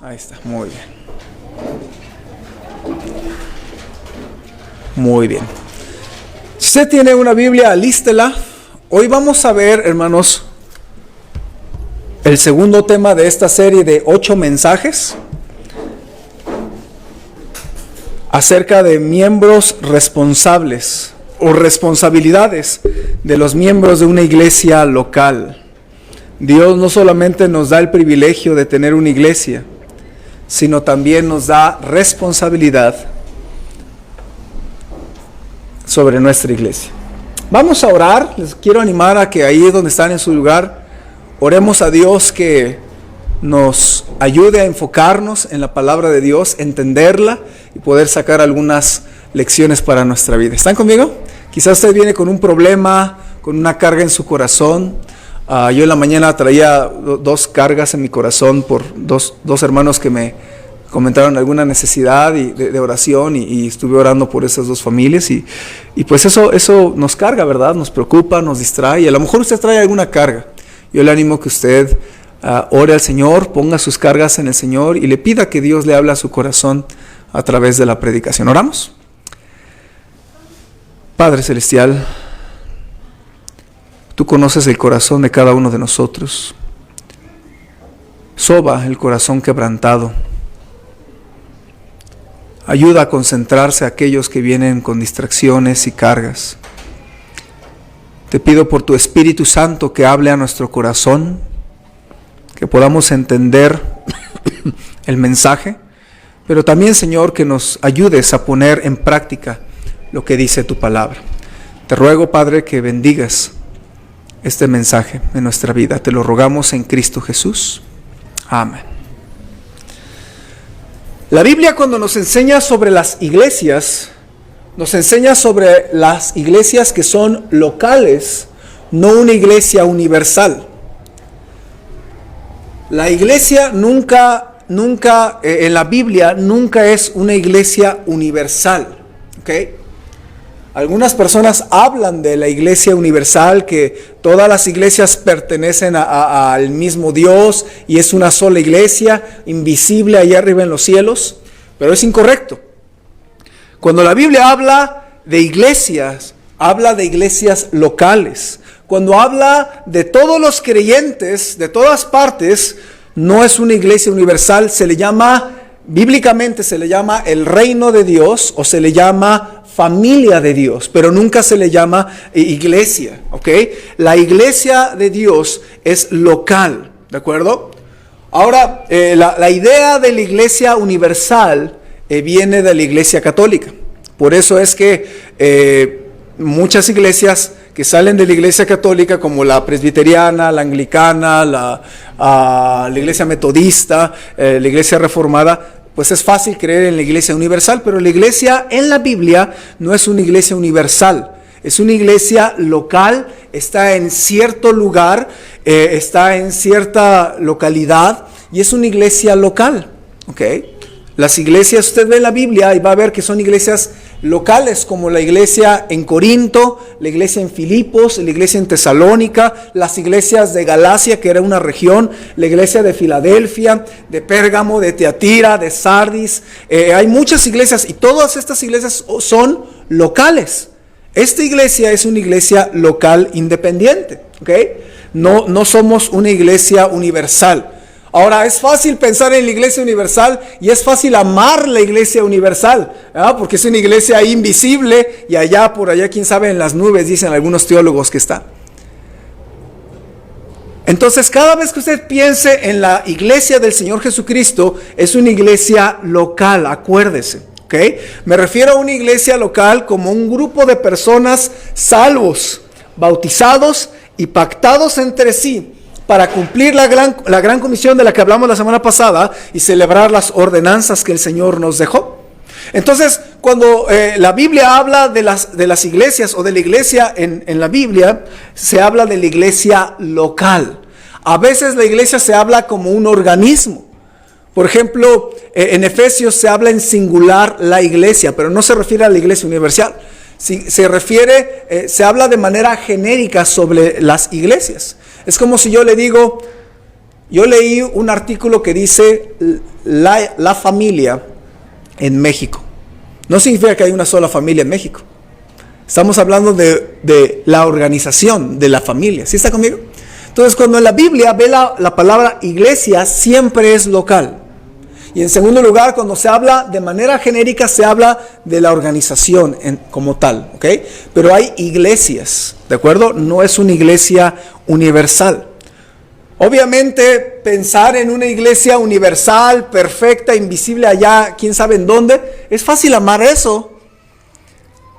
Ahí está, muy bien. Muy bien. Si usted tiene una Biblia, alístela. Hoy vamos a ver, hermanos, el segundo tema de esta serie de 8 mensajes acerca de miembros responsables o responsabilidades de los miembros de una iglesia local. Dios no solamente nos da el privilegio de tener una iglesia, sino también nos da responsabilidad sobre nuestra iglesia. Vamos a orar. Les quiero animar a que ahí donde están en su lugar, oremos a Dios que nos ayude a enfocarnos en la palabra de Dios, entenderla y poder sacar algunas lecciones para nuestra vida. ¿Están conmigo? Quizás usted viene con un problema, con una carga en su corazón. Yo en la mañana traía 2 cargas en mi corazón por dos hermanos que me comentaron alguna necesidad de oración y estuve orando por esas 2 familias y pues eso nos carga, ¿verdad? Nos preocupa, nos distrae y a lo mejor usted trae alguna carga. Yo le animo que usted ore al Señor, ponga sus cargas en el Señor y le pida que Dios le hable a su corazón a través de la predicación. ¿Oramos? Padre Celestial, Tú conoces el corazón de cada uno de nosotros. Soba el corazón quebrantado. Ayuda a concentrarse a aquellos que vienen con distracciones y cargas. Te pido por tu Espíritu Santo que hable a nuestro corazón, que podamos entender el mensaje, pero también, Señor, que nos ayudes a poner en práctica lo que dice tu palabra. Te ruego, Padre, que bendigas este mensaje en nuestra vida. Te lo rogamos en Cristo Jesús. Amén. La Biblia, cuando nos enseña sobre las iglesias, nos enseña sobre las iglesias que son locales, no una iglesia universal. La iglesia nunca en la Biblia nunca es una iglesia universal, ¿ok? Algunas personas hablan de la iglesia universal, que todas las iglesias pertenecen al mismo Dios y es una sola iglesia, invisible allá arriba en los cielos, pero es incorrecto. Cuando la Biblia habla de iglesias locales. Cuando habla de todos los creyentes, de todas partes, no es una iglesia universal, bíblicamente se le llama el reino de Dios o se le llama familia de Dios, pero nunca se le llama iglesia, ¿ok? La iglesia de Dios es local, ¿de acuerdo? Ahora, la idea de la iglesia universal viene de la iglesia católica. Por eso es que muchas iglesias que salen de la iglesia católica, como la presbiteriana, la anglicana, la iglesia metodista, la iglesia reformada, pues es fácil creer en la iglesia universal, pero la iglesia en la Biblia no es una iglesia universal, es una iglesia local, está en cierto lugar, está en cierta localidad y es una iglesia local, ¿ok? Las iglesias, usted ve en la Biblia y va a ver que son iglesias locales, como la iglesia en Corinto, la iglesia en Filipos, la iglesia en Tesalónica, las iglesias de Galacia, que era una región, la iglesia de Filadelfia, de Pérgamo, de Tiatira, de Sardis. Hay muchas iglesias y todas estas iglesias son locales. Esta iglesia es una iglesia local independiente, ¿ok? No somos una iglesia universal. Ahora, es fácil pensar en la iglesia universal y es fácil amar la iglesia universal, ¿verdad? Porque es una iglesia invisible y allá, por allá, quién sabe, en las nubes, dicen algunos teólogos que está. Entonces, cada vez que usted piense en la iglesia del Señor Jesucristo, es una iglesia local, acuérdese, ¿ok? Me refiero a una iglesia local como un grupo de personas salvos, bautizados y pactados entre sí, para cumplir la gran comisión de la que hablamos la semana pasada y celebrar las ordenanzas que el Señor nos dejó. Entonces, cuando la Biblia habla de las iglesias o de la iglesia en la Biblia, se habla de la iglesia local. A veces la iglesia se habla como un organismo. Por ejemplo, en Efesios se habla en singular la iglesia, pero no se refiere a la iglesia universal. Se habla de manera genérica sobre las iglesias. Es como si yo le digo, yo leí un artículo que dice, la familia en México. No significa que hay una sola familia en México. Estamos hablando de la organización de la familia. ¿Sí está conmigo? Entonces, cuando en la Biblia ve la palabra iglesia, siempre es local. Y en segundo lugar, cuando se habla de manera genérica, se habla de la organización como tal, ¿ok? Pero hay iglesias, ¿de acuerdo? No es una iglesia universal. Obviamente, pensar en una iglesia universal, perfecta, invisible allá, quién sabe en dónde, es fácil amar eso.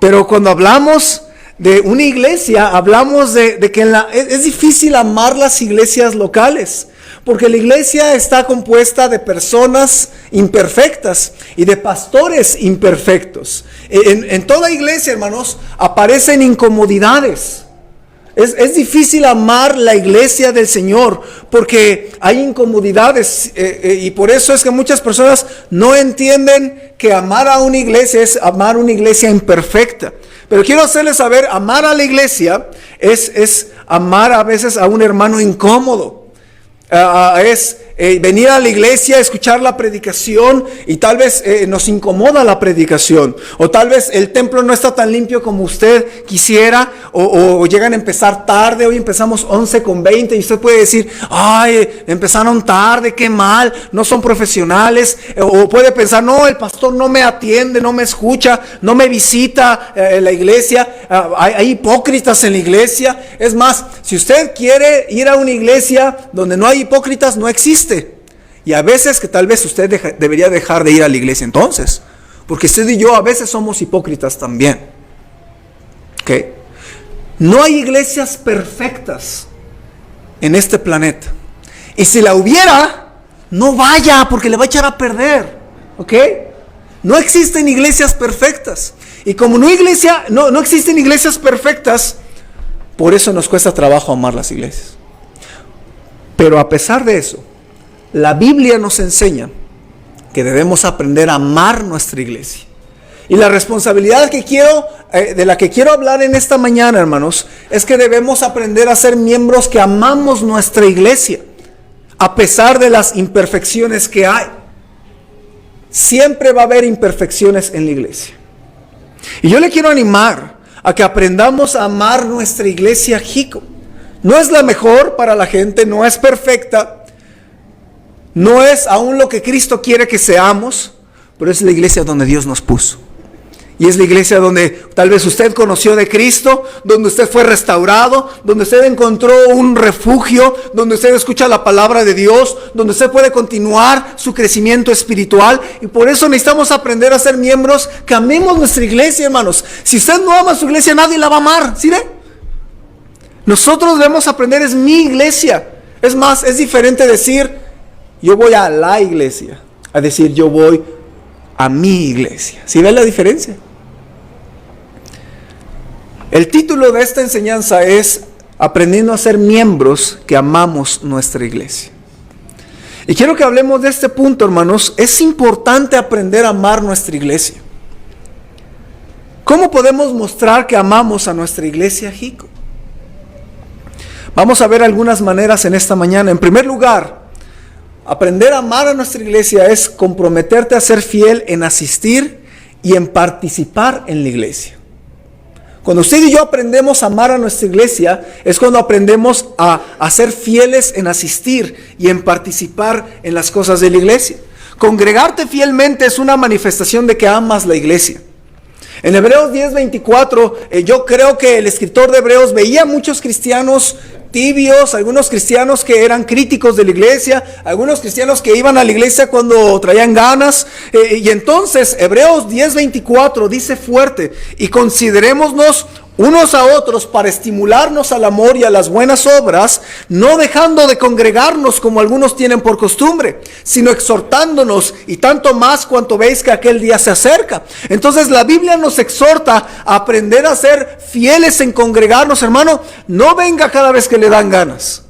Pero cuando hablamos de una iglesia, hablamos de que es difícil amar las iglesias locales. Porque la iglesia está compuesta de personas imperfectas y de pastores imperfectos. En toda iglesia, hermanos, aparecen incomodidades. Es difícil amar la iglesia del Señor porque hay incomodidades y por eso es que muchas personas no entienden que amar a una iglesia es amar una iglesia imperfecta. Pero quiero hacerles saber, amar a la iglesia es amar a veces a un hermano incómodo. Es venir a la iglesia, escuchar la predicación y tal vez nos incomoda la predicación, o tal vez el templo no está tan limpio como usted quisiera, o llegan a empezar tarde. Hoy empezamos 11:20 y usted puede decir, ay, empezaron tarde, qué mal, no son profesionales, o puede pensar, no, el pastor no me atiende, no me escucha, no me visita la iglesia, hay hipócritas en la iglesia. Es más, si usted quiere ir a una iglesia donde no hay hipócritas, no existe. Y a veces que tal vez usted debería dejar de ir a la iglesia entonces, porque usted y yo a veces somos hipócritas también. ¿Ok? No hay iglesias perfectas en este planeta. Y si la hubiera, no vaya, porque le va a echar a perder. ¿Ok? No existen iglesias perfectas. Y como no existen iglesias perfectas, por eso nos cuesta trabajo amar las iglesias. Pero a pesar de eso, la Biblia nos enseña que debemos aprender a amar nuestra iglesia. Y la responsabilidad de la que quiero hablar en esta mañana, hermanos, es que debemos aprender a ser miembros que amamos nuestra iglesia, a pesar de las imperfecciones que hay. Siempre va a haber imperfecciones en la iglesia. Y yo le quiero animar a que aprendamos a amar nuestra iglesia Jico. No es la mejor para la gente, no es perfecta, no es aún lo que Cristo quiere que seamos, pero es la iglesia donde Dios nos puso. Y es la iglesia donde tal vez usted conoció de Cristo, donde usted fue restaurado, donde usted encontró un refugio, donde usted escucha la palabra de Dios, donde usted puede continuar su crecimiento espiritual. Y por eso necesitamos aprender a ser miembros que amemos nuestra iglesia, hermanos. Si usted no ama su iglesia, nadie la va a amar, ¿sí ve? Nosotros debemos aprender, es mi iglesia. Es más, es diferente decir, yo voy a la iglesia, a decir, yo voy a mi iglesia. ¿Sí ven la diferencia? El título de esta enseñanza es aprendiendo a ser miembros que amamos nuestra iglesia. Y quiero que hablemos de este punto, hermanos. Es importante aprender a amar nuestra iglesia. ¿Cómo podemos mostrar que amamos a nuestra iglesia Jico? Vamos a ver algunas maneras en esta mañana. En primer lugar, aprender a amar a nuestra iglesia es comprometerte a ser fiel en asistir y en participar en la iglesia. Cuando usted y yo aprendemos a amar a nuestra iglesia, es cuando aprendemos a ser fieles en asistir y en participar en las cosas de la iglesia. Congregarte fielmente es una manifestación de que amas la iglesia. En Hebreos 10:24, yo creo que el escritor de Hebreos veía muchos cristianos tibios, algunos cristianos que eran críticos de la iglesia, algunos cristianos que iban a la iglesia cuando traían ganas, y entonces Hebreos 10:24 dice fuerte, y considerémonos unos a otros para estimularnos al amor y a las buenas obras, no dejando de congregarnos como algunos tienen por costumbre, sino exhortándonos, y tanto más cuanto veis que aquel día se acerca. Entonces la Biblia nos exhorta a aprender a ser fieles en congregarnos, hermano. No venga cada vez que le dan ganas.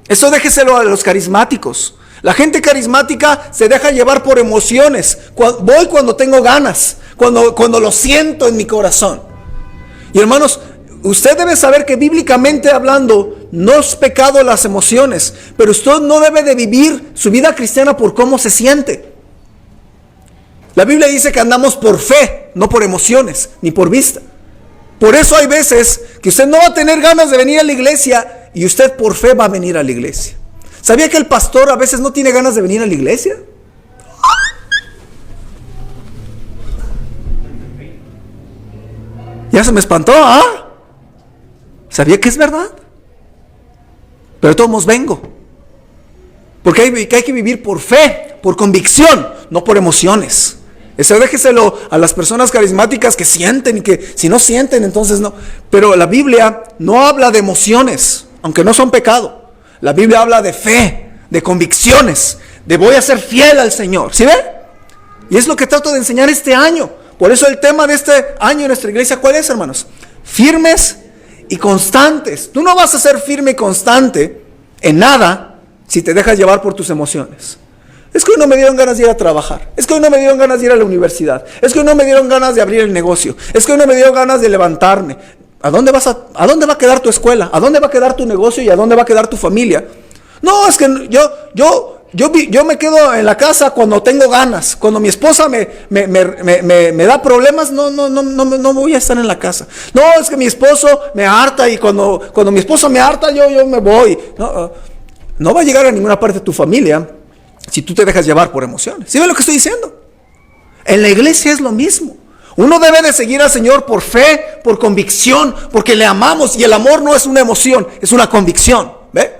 Eso déjeselo a los carismáticos. La gente carismática se deja llevar por emociones. Voy cuando tengo ganas, cuando lo siento en mi corazón. Y hermanos, usted debe saber que bíblicamente hablando, no es pecado las emociones, pero usted no debe de vivir su vida cristiana por cómo se siente. La Biblia dice que andamos por fe, no por emociones, ni por vista. Por eso hay veces que usted no va a tener ganas de venir a la iglesia y usted por fe va a venir a la iglesia. ¿Sabía que el pastor a veces no tiene ganas de venir a la iglesia? Ya se me espantó, ¿ah? ¿Sabía que es verdad? Pero de todos modos vengo. Porque hay que vivir por fe, por convicción, no por emociones. Eso déjeselo a las personas carismáticas que sienten y que si no sienten, entonces no. Pero la Biblia no habla de emociones, aunque no son pecado. La Biblia habla de fe, de convicciones, de voy a ser fiel al Señor. ¿Sí ve? Y es lo que trato de enseñar este año. Por eso el tema de este año en nuestra iglesia, ¿cuál es, hermanos? Firmes y constantes. Tú no vas a ser firme y constante en nada si te dejas llevar por tus emociones. Es que hoy no me dieron ganas de ir a trabajar. Es que hoy no me dieron ganas de ir a la universidad. Es que hoy no me dieron ganas de abrir el negocio. Es que hoy no me dieron ganas de levantarme. ¿A dónde va a quedar tu escuela? ¿A dónde va a quedar tu negocio? ¿Y a dónde va a quedar tu familia? No, es que yo me quedo en la casa cuando tengo ganas. Cuando mi esposa me da problemas, no voy a estar en la casa. No, es que mi esposo me harta y cuando mi esposa me harta, yo me voy. No va a llegar a ninguna parte de tu familia si tú te dejas llevar por emociones. ¿Sí ven lo que estoy diciendo? En la iglesia es lo mismo. Uno debe de seguir al Señor por fe, por convicción, porque le amamos. Y el amor no es una emoción, es una convicción. ¿Ve?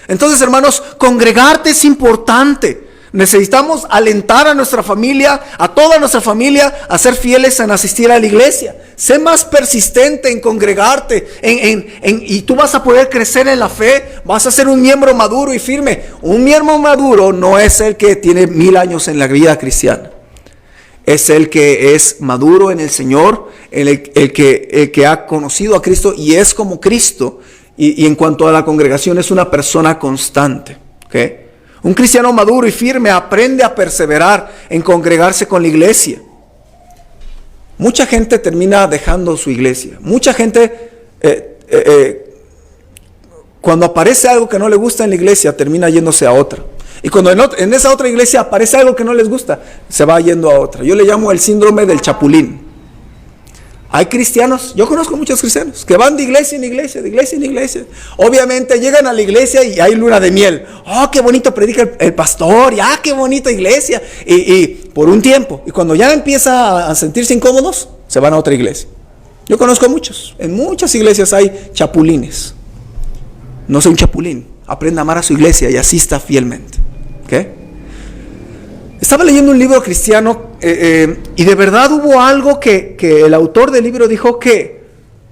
Entonces, hermanos, congregarte es importante. Necesitamos alentar a nuestra familia, a toda nuestra familia, a ser fieles en asistir a la iglesia. Sé más persistente en congregarte, y tú vas a poder crecer en la fe. Vas a ser un miembro maduro y firme. Un miembro maduro no es el que tiene 1000 años en la vida cristiana. Es el que es maduro en el Señor, el que ha conocido a Cristo y es como Cristo. Y en cuanto a la congregación, es una persona constante. ¿Okay? Un cristiano maduro y firme aprende a perseverar en congregarse con la iglesia. Mucha gente termina dejando su iglesia. Mucha gente, cuando aparece algo que no le gusta en la iglesia, termina yéndose a otra. Y cuando en esa otra iglesia aparece algo que no les gusta, se va yendo a otra. Yo le llamo el síndrome del chapulín. Hay cristianos, yo conozco muchos cristianos, que van de iglesia en iglesia, de iglesia en iglesia. Obviamente llegan a la iglesia y hay luna de miel. ¡Oh, qué bonito predica el pastor! ¡Y qué bonita iglesia! Y por un tiempo. Y cuando ya empieza a sentirse incómodos, se van a otra iglesia. Yo conozco muchos. En muchas iglesias hay chapulines. No sea un chapulín. Aprenda a amar a su iglesia y asista fielmente. ¿Okay? Estaba leyendo un libro cristiano y de verdad hubo algo que el autor del libro dijo que,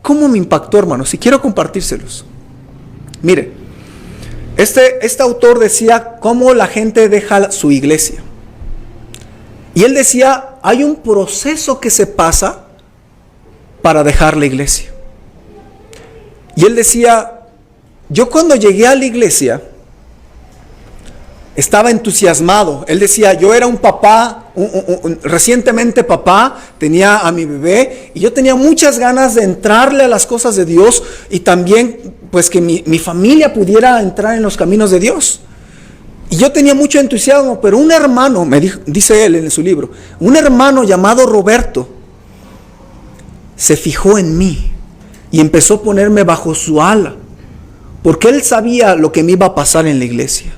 ¿cómo me impactó, hermanos? Y quiero compartírselos. Mire, este autor decía cómo la gente deja su iglesia. Y él decía, hay un proceso que se pasa para dejar la iglesia. Y él decía, yo cuando llegué a la iglesia estaba entusiasmado. Él decía, yo era un papá, recientemente papá, tenía a mi bebé y yo tenía muchas ganas de entrarle a las cosas de Dios y también pues que mi familia pudiera entrar en los caminos de Dios. Y yo tenía mucho entusiasmo, pero un hermano, dice él en su libro, un hermano llamado Roberto se fijó en mí y empezó a ponerme bajo su ala, porque él sabía lo que me iba a pasar en la iglesia.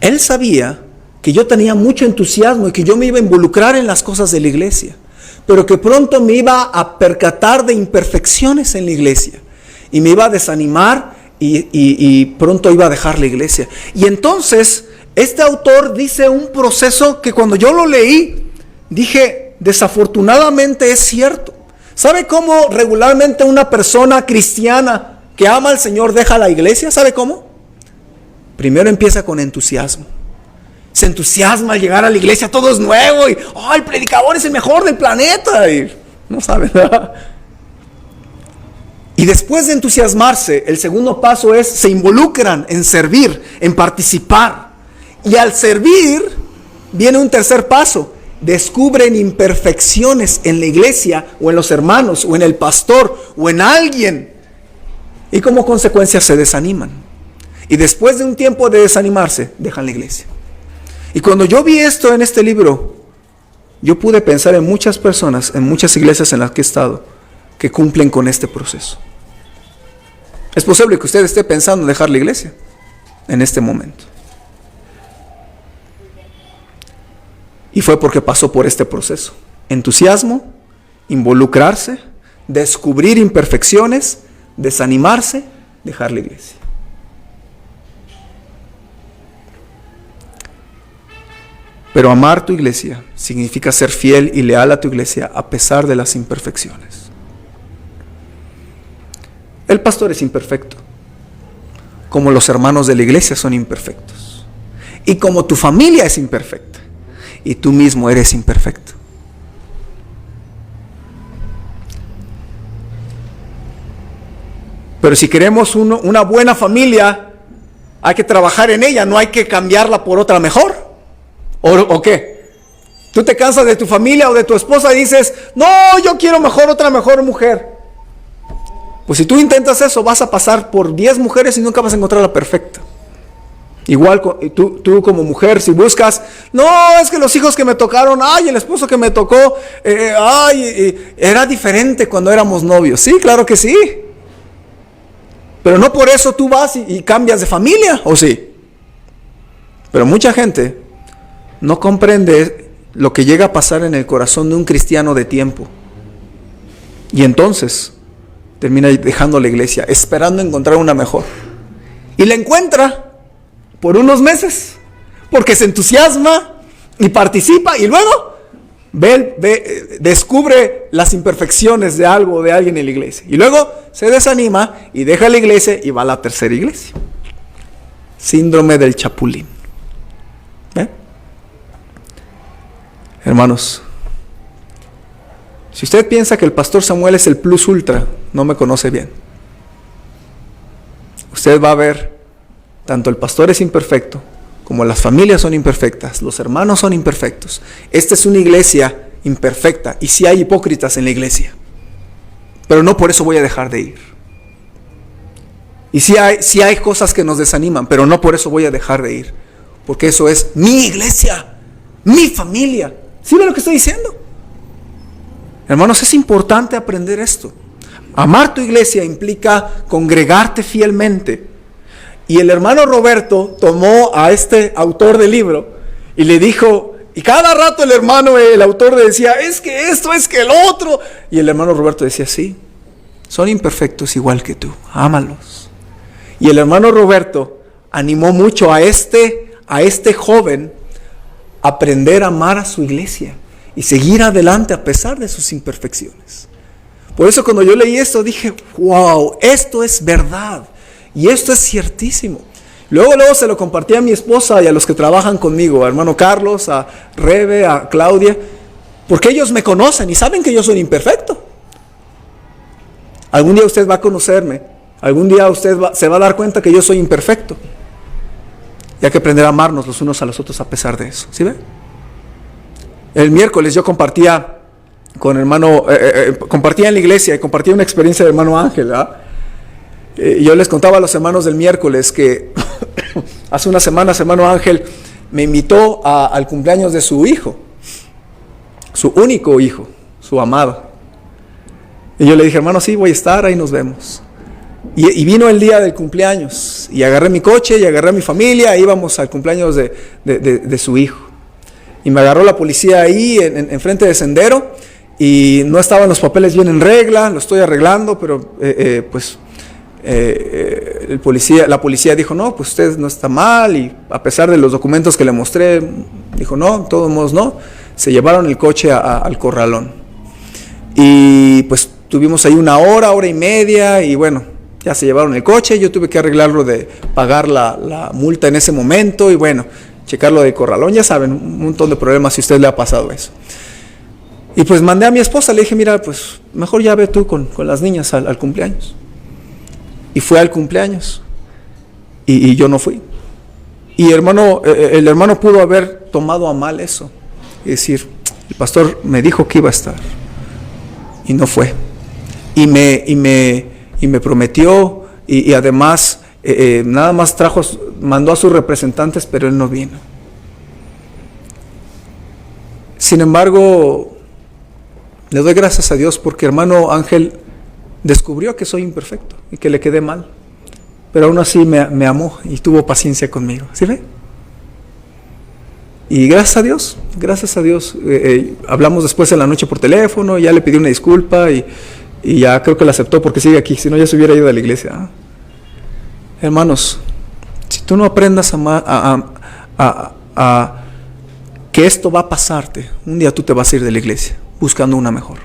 Él sabía que yo tenía mucho entusiasmo y que yo me iba a involucrar en las cosas de la iglesia, pero que pronto me iba a percatar de imperfecciones en la iglesia y me iba a desanimar y pronto iba a dejar la iglesia. Y entonces este autor dice un proceso que cuando yo lo leí dije, desafortunadamente es cierto. ¿Sabe cómo regularmente una persona cristiana que ama al Señor deja la iglesia? ¿Sabe cómo? Primero empieza con entusiasmo. Se entusiasma al llegar a la iglesia, todo es nuevo y el predicador es el mejor del planeta. Y no sabe nada. Y después de entusiasmarse, el segundo paso es, se involucran en servir, en participar. Y al servir, viene un tercer paso. Descubren imperfecciones en la iglesia, o en los hermanos, o en el pastor, o en alguien. Y como consecuencia se desaniman. Y después de un tiempo de desanimarse, dejan la iglesia. Y cuando yo vi esto en este libro, yo pude pensar en muchas personas, en muchas iglesias en las que he estado, que cumplen con este proceso. Es posible que usted esté pensando en dejar la iglesia en este momento. Y fue porque pasó por este proceso. Entusiasmo, involucrarse, descubrir imperfecciones, desanimarse, dejar la iglesia. Pero amar tu iglesia significa ser fiel y leal a tu iglesia a pesar de las imperfecciones. El pastor es imperfecto, como los hermanos de la iglesia son imperfectos, y como tu familia es imperfecta, y tú mismo eres imperfecto. Pero si queremos una buena familia, hay que trabajar en ella, no hay que cambiarla por otra mejor. ¿O qué? Tú te cansas de tu familia o de tu esposa y dices, no, yo quiero otra mejor mujer. Pues si tú intentas eso, vas a pasar por 10 mujeres y nunca vas a encontrar la perfecta. Igual tú como mujer, si buscas, no, es que los hijos que me tocaron, ay, el esposo que me tocó, era diferente cuando éramos novios. Sí, claro que sí. Pero no por eso tú vas y cambias de familia, ¿o sí? Pero mucha gente no comprende lo que llega a pasar en el corazón de un cristiano de tiempo. Y entonces termina dejando la iglesia, esperando encontrar una mejor. Y la encuentra por unos meses, porque se entusiasma y participa, y luego descubre las imperfecciones de algo o de alguien en la iglesia. Y luego se desanima y deja la iglesia y va a la tercera iglesia. Síndrome del chapulín. Hermanos, si usted piensa que el pastor Samuel es el plus ultra, no me conoce bien. Usted va a ver, tanto el pastor es imperfecto, como las familias son imperfectas, los hermanos son imperfectos. Esta es una iglesia imperfecta, y sí hay hipócritas en la iglesia, pero no por eso voy a dejar de ir. Y sí hay cosas que nos desaniman, pero no por eso voy a dejar de ir, porque eso es mi iglesia, mi familia. ¿Sí ve lo que estoy diciendo? Hermanos, es importante aprender esto. Amar tu iglesia implica congregarte fielmente. Y el hermano Roberto tomó a este autor del libro y le dijo, y cada rato el autor le decía, es que esto, es que el otro. Y el hermano Roberto decía, sí, son imperfectos igual que tú, ámalos. Y el hermano Roberto animó mucho a este joven a aprender a amar a su iglesia y seguir adelante a pesar de sus imperfecciones. Por eso cuando yo leí esto dije, wow, esto es verdad. Y esto es ciertísimo. Luego se lo compartí a mi esposa y a los que trabajan conmigo, a hermano Carlos, a Rebe, a Claudia, porque ellos me conocen y saben que yo soy imperfecto. Algún día usted va a conocerme, algún día usted se va a dar cuenta que yo soy imperfecto. Y hay que aprender a amarnos los unos a los otros a pesar de eso. ¿Sí ve? El miércoles yo compartía con hermano, compartía en la iglesia y compartía una experiencia del hermano Ángel, ¿verdad? Yo les contaba a los hermanos del miércoles que hace unas semanas hermano Ángel me invitó al cumpleaños de su hijo, su único hijo, su amado. Y yo le dije, hermano, sí, voy a estar, ahí nos vemos. Y vino el día del cumpleaños y agarré mi coche y agarré a mi familia e íbamos al cumpleaños de su hijo. Y me agarró la policía ahí en frente de Sendero y no estaban los papeles bien en regla, lo estoy arreglando, pero la policía dijo, no, pues usted no está mal, y a pesar de los documentos que le mostré, dijo, no, de todos modos no. Se llevaron el coche al corralón. Y pues tuvimos ahí una hora y media, y bueno, ya se llevaron el coche, yo tuve que arreglarlo de pagar la multa en ese momento, y bueno, checarlo de corralón, ya saben, un montón de problemas si a usted le ha pasado eso. Y pues mandé a mi esposa, le dije, mira, pues mejor ya ve tú con las niñas al cumpleaños. Y fue al cumpleaños, y yo no fui. Y el hermano pudo haber tomado a mal eso, y decir, el pastor me dijo que iba a estar, y no fue. Y me prometió, y además nada más mandó a sus representantes, pero él no vino. Sin embargo, le doy gracias a Dios porque hermano Ángel descubrió que soy imperfecto y que le quedé mal. Pero aún así me amó y tuvo paciencia conmigo. ¿Sí ve? Y gracias a Dios, hablamos después en la noche por teléfono, ya le pedí una disculpa y ya creo que la aceptó porque sigue aquí, si no ya se hubiera ido a la iglesia. Hermanos, si tú no aprendas a que esto va a pasarte, un día tú te vas a ir de la iglesia buscando una mejor.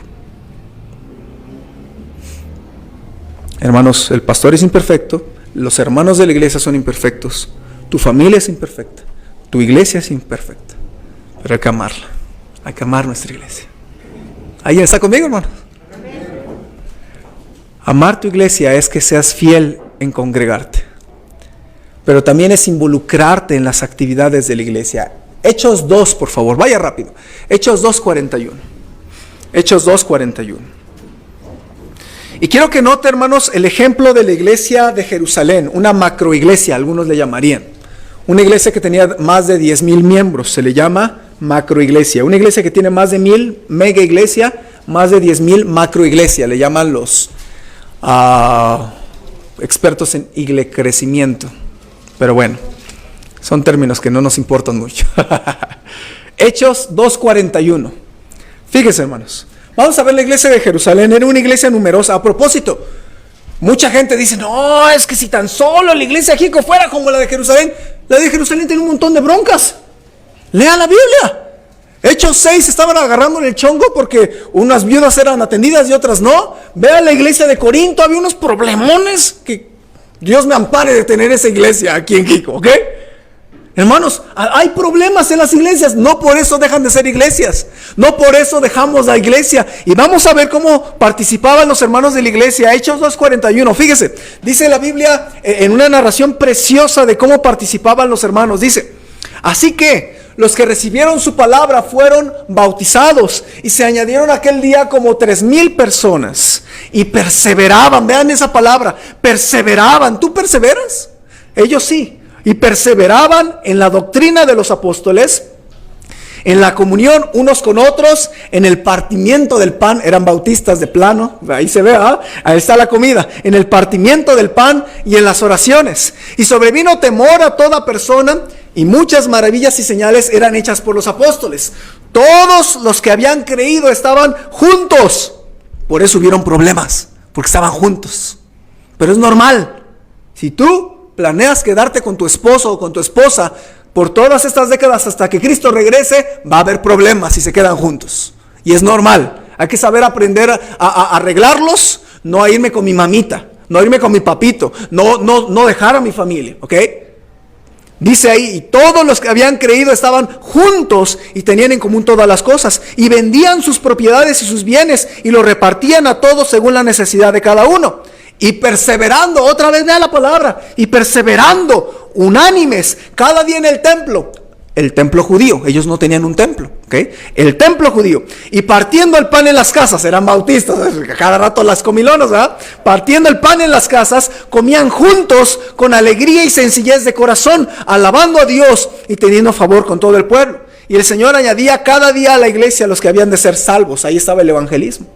Hermanos, el pastor es imperfecto, los hermanos de la iglesia son imperfectos, tu familia es imperfecta, tu iglesia es imperfecta, pero hay que amarla, hay que amar nuestra iglesia. ¿Alguien está conmigo, hermanos? Amar tu iglesia es que seas fiel en congregarte, pero también es involucrarte en las actividades de la iglesia. Hechos 2, por favor, vaya rápido. Hechos 2:41. Hechos 2:41. Y quiero que note, hermanos, el ejemplo de la iglesia de Jerusalén, una macroiglesia, algunos le llamarían. Una iglesia que tenía más de 10,000 miembros, se le llama macroiglesia. Una iglesia que tiene más de 1,000, mega iglesia, más de 10,000, macroiglesia, le llaman los expertos en crecimiento. Pero bueno, son términos que no nos importan mucho. Hechos 2:41. Fíjense, hermanos. Vamos a ver la iglesia de Jerusalén. Era una iglesia numerosa. A propósito, mucha gente dice, no, es que si tan solo la iglesia de Jico fuera como la de Jerusalén. La de Jerusalén tiene un montón de broncas. Lea la Biblia. Hechos 6 estaban agarrando el chongo porque unas viudas eran atendidas y otras no. Vea la iglesia de Corinto, había unos problemones que Dios me ampare de tener esa iglesia aquí en Jico, ¿ok? Hermanos, hay problemas en las iglesias, no por eso dejan de ser iglesias, no por eso dejamos la iglesia. Y vamos a ver cómo participaban los hermanos de la iglesia. Hechos 2:41, fíjese, dice la Biblia en una narración preciosa de cómo participaban los hermanos. Dice, así que los que recibieron su palabra fueron bautizados y se añadieron aquel día como 3,000 personas y perseveraban. Vean esa palabra, perseveraban. ¿Tú perseveras? Ellos sí. Y perseveraban en la doctrina de los apóstoles, en la comunión unos con otros, en el partimiento del pan. Eran bautistas de plano, ahí se ve, ahí está la comida, en el partimiento del pan y en las oraciones. Y sobrevino temor a toda persona, y muchas maravillas y señales eran hechas por los apóstoles. Todos los que habían creído estaban juntos. Por eso hubieron problemas, porque estaban juntos. Pero es normal. Si tú planeas quedarte con tu esposo o con tu esposa por todas estas décadas hasta que Cristo regrese, va a haber problemas si se quedan juntos. Y es normal. Hay que saber aprender a arreglarlos, no a irme con mi mamita, no a irme con mi papito, no dejar a mi familia, ¿ok? Dice ahí, y todos los que habían creído estaban juntos y tenían en común todas las cosas, y vendían sus propiedades y sus bienes y los repartían a todos según la necesidad de cada uno. Y perseverando, otra vez vea la palabra, y perseverando, unánimes, cada día en el templo judío. Ellos no tenían un templo, ¿ok? El templo judío. Y partiendo el pan en las casas, eran bautistas, cada rato las comilonas, ¿verdad? Partiendo el pan en las casas, comían juntos con alegría y sencillez de corazón, alabando a Dios y teniendo favor con todo el pueblo. Y el Señor añadía cada día a la iglesia a los que habían de ser salvos. Ahí estaba el evangelismo.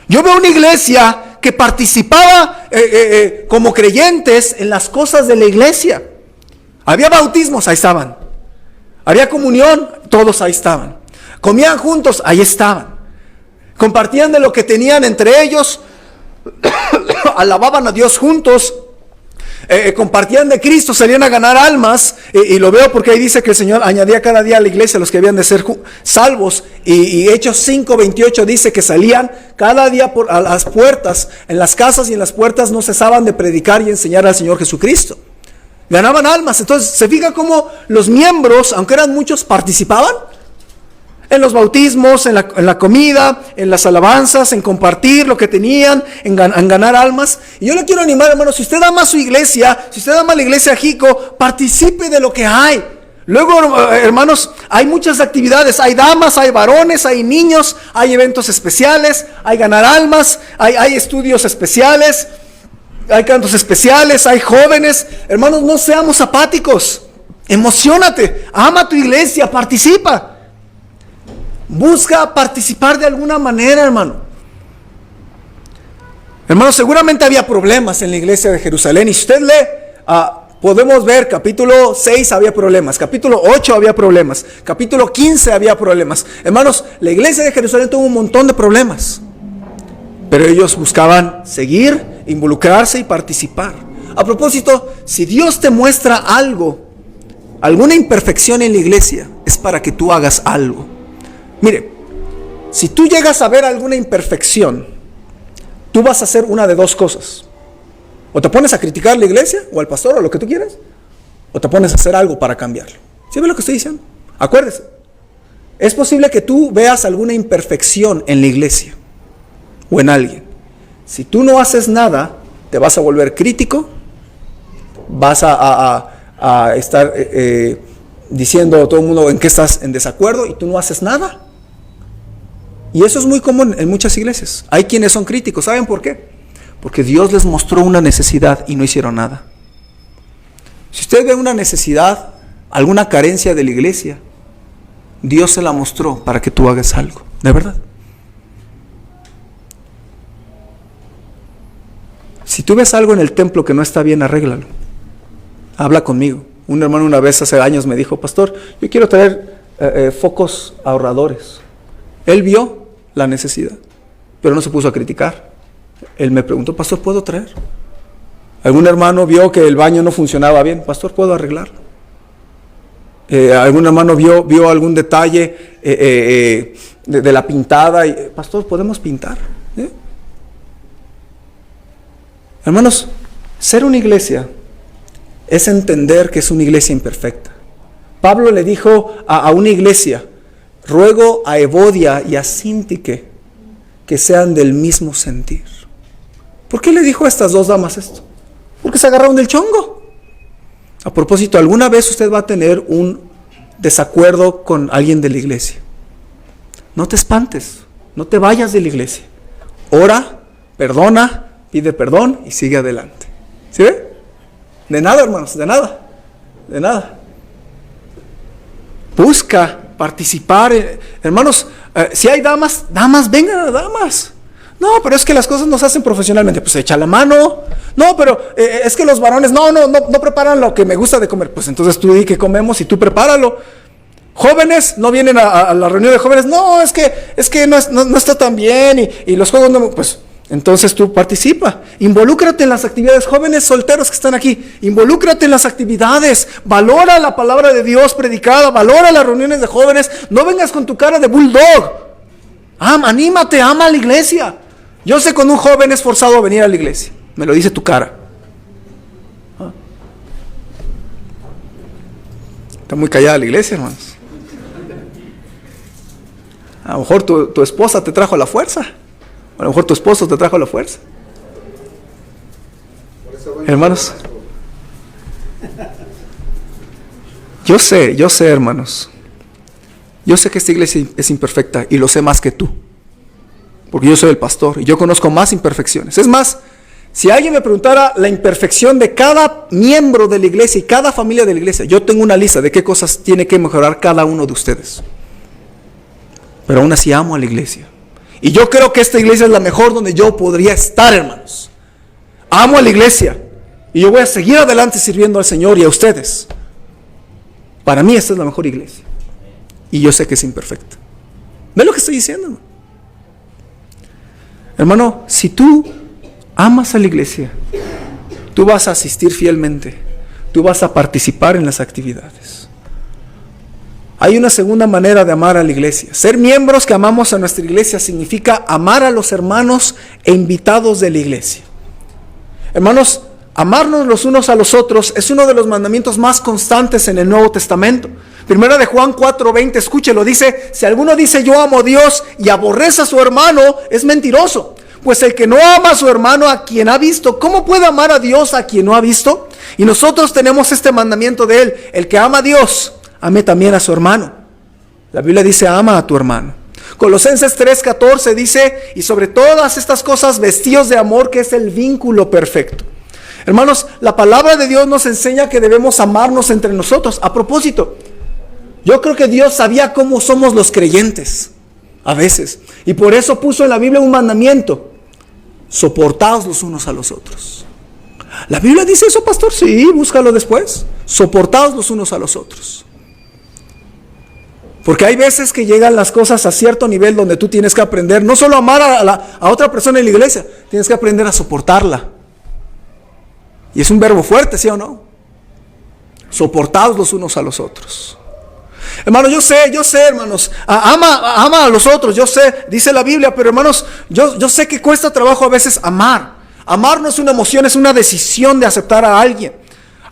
Yo veo una iglesia que participaba como creyentes en las cosas de la iglesia. Había bautismos, ahí estaban. Había comunión, todos ahí estaban. Comían juntos, ahí estaban. Compartían de lo que tenían entre ellos. Alababan a Dios juntos. Compartían de Cristo, salían a ganar almas. Y lo veo porque ahí dice que el Señor añadía cada día a la iglesia a los que habían de ser salvos. Y Hechos 5:28 dice que salían cada día a las puertas, en las casas y en las puertas no cesaban de predicar y enseñar al Señor Jesucristo. Ganaban almas. Entonces se fija cómo los miembros, aunque eran muchos, participaban en los bautismos, en la comida, en las alabanzas, en compartir lo que tenían, en ganar almas. Y yo le quiero animar, hermano, si usted ama su iglesia, si usted ama la iglesia Jico, participe de lo que hay. Luego, hermanos, hay muchas actividades, hay damas, hay varones, hay niños, hay eventos especiales, hay ganar almas, hay estudios especiales, hay cantos especiales, hay jóvenes. Hermanos, no seamos apáticos, emocionate, ama tu iglesia, participa. Busca participar de alguna manera, hermano. Hermano, seguramente había problemas en la iglesia de Jerusalén. Y si usted lee, podemos ver, capítulo 6 había problemas, capítulo 8 había problemas, capítulo 15 había problemas. Hermanos, la iglesia de Jerusalén tuvo un montón de problemas. Pero ellos buscaban seguir, involucrarse y participar. A propósito, si Dios te muestra algo, alguna imperfección en la iglesia, es para que tú hagas algo. Mire, si tú llegas a ver alguna imperfección, tú vas a hacer una de dos cosas. O te pones a criticar la iglesia, o al pastor, o lo que tú quieras, o te pones a hacer algo para cambiarlo. ¿Sí ve lo que estoy diciendo? Acuérdese, es posible que tú veas alguna imperfección en la iglesia, o en alguien. Si tú no haces nada, te vas a volver crítico, vas a estar diciendo a todo el mundo en qué estás en desacuerdo, y tú no haces nada. Y eso es muy común en muchas iglesias. Hay quienes son críticos. ¿Saben por qué? Porque Dios les mostró una necesidad y no hicieron nada. Si usted ve una necesidad, alguna carencia de la iglesia, Dios se la mostró para que tú hagas algo. ¿De verdad? Si tú ves algo en el templo que no está bien, arréglalo. Habla conmigo. Un hermano una vez hace años me dijo: pastor, yo quiero traer focos ahorradores. Él vio la necesidad, pero no se puso a criticar. Él me preguntó: pastor, ¿puedo traer? Algún hermano vio que el baño no funcionaba bien: pastor, ¿puedo arreglarlo? Algún hermano vio algún detalle de la pintada y: pastor, ¿podemos pintar? Hermanos, ser una iglesia es entender que es una iglesia imperfecta. Pablo le dijo a una iglesia: ruego a Evodia y a Síntique que sean del mismo sentir. ¿Por qué le dijo a estas dos damas esto? Porque se agarraron del chongo. A propósito, alguna vez usted va a tener un desacuerdo con alguien de la iglesia. No te espantes, no te vayas de la iglesia. Ora, perdona, pide perdón y sigue adelante. ¿Sí ve? De nada, hermanos, de nada. De nada. Busca participar. Hermanos, si hay damas, vengan a damas. No, pero es que las cosas no se hacen profesionalmente. Pues echa la mano. No, pero es que los varones no preparan lo que me gusta de comer. Pues entonces tú di que comemos y tú prepáralo. Jóvenes no vienen a la reunión de jóvenes. No, es que no está tan bien y los juegos no. Pues entonces tú participa. Involúcrate en las actividades. Jóvenes solteros que están aquí, involúcrate en las actividades. Valora la palabra de Dios predicada. Valora las reuniones de jóvenes. No vengas con tu cara de bulldog. Anímate, ama a la iglesia. Yo sé cuando un joven es forzado a venir a la iglesia. Me lo dice tu cara. Está muy callada la iglesia, hermanos. A lo mejor tu esposa te trajo a la fuerza. A lo mejor tu esposo te trajo a la fuerza. Hermanos, yo sé, hermanos. Yo sé que esta iglesia es imperfecta y lo sé más que tú. Porque yo soy el pastor y yo conozco más imperfecciones. Es más, si alguien me preguntara la imperfección de cada miembro de la iglesia y cada familia de la iglesia, yo tengo una lista de qué cosas tiene que mejorar cada uno de ustedes. Pero aún así amo a la iglesia. Y yo creo que esta iglesia es la mejor donde yo podría estar, hermanos. Amo a la iglesia. Y yo voy a seguir adelante sirviendo al Señor y a ustedes. Para mí esta es la mejor iglesia. Y yo sé que es imperfecta. ¿Ves lo que estoy diciendo, hermano? Hermano, si tú amas a la iglesia, tú vas a asistir fielmente. Tú vas a participar en las actividades. Hay una segunda manera de amar a la iglesia. Ser miembros que amamos a nuestra iglesia significa amar a los hermanos e invitados de la iglesia. Hermanos, amarnos los unos a los otros es uno de los mandamientos más constantes en el Nuevo Testamento. Primera de Juan 4:20, escúchelo, dice: si alguno dice yo amo a Dios y aborrece a su hermano, es mentiroso. Pues el que no ama a su hermano a quien ha visto, ¿cómo puede amar a Dios a quien no ha visto? Y nosotros tenemos este mandamiento de él: el que ama a Dios, ame también a su hermano. La Biblia dice: ama a tu hermano. Colosenses 3:14 dice: y sobre todas estas cosas vestíos de amor, que es el vínculo perfecto. Hermanos, la palabra de Dios nos enseña que debemos amarnos entre nosotros. A propósito, yo creo que Dios sabía cómo somos los creyentes. a veces. Y por eso puso en la Biblia un mandamiento: soportaos los unos a los otros. ¿La Biblia dice eso, pastor? Sí, búscalo después. Soportaos los unos a los otros. Porque hay veces que llegan las cosas a cierto nivel donde tú tienes que aprender, no solo a amar a otra persona en la iglesia, tienes que aprender a soportarla. Y es un verbo fuerte, ¿sí o no? Soportaos los unos a los otros. Hermano, yo sé, hermanos, ama a los otros, yo sé, dice la Biblia, pero hermanos, yo sé que cuesta trabajo a veces amar. Amar no es una emoción, es una decisión de aceptar a alguien.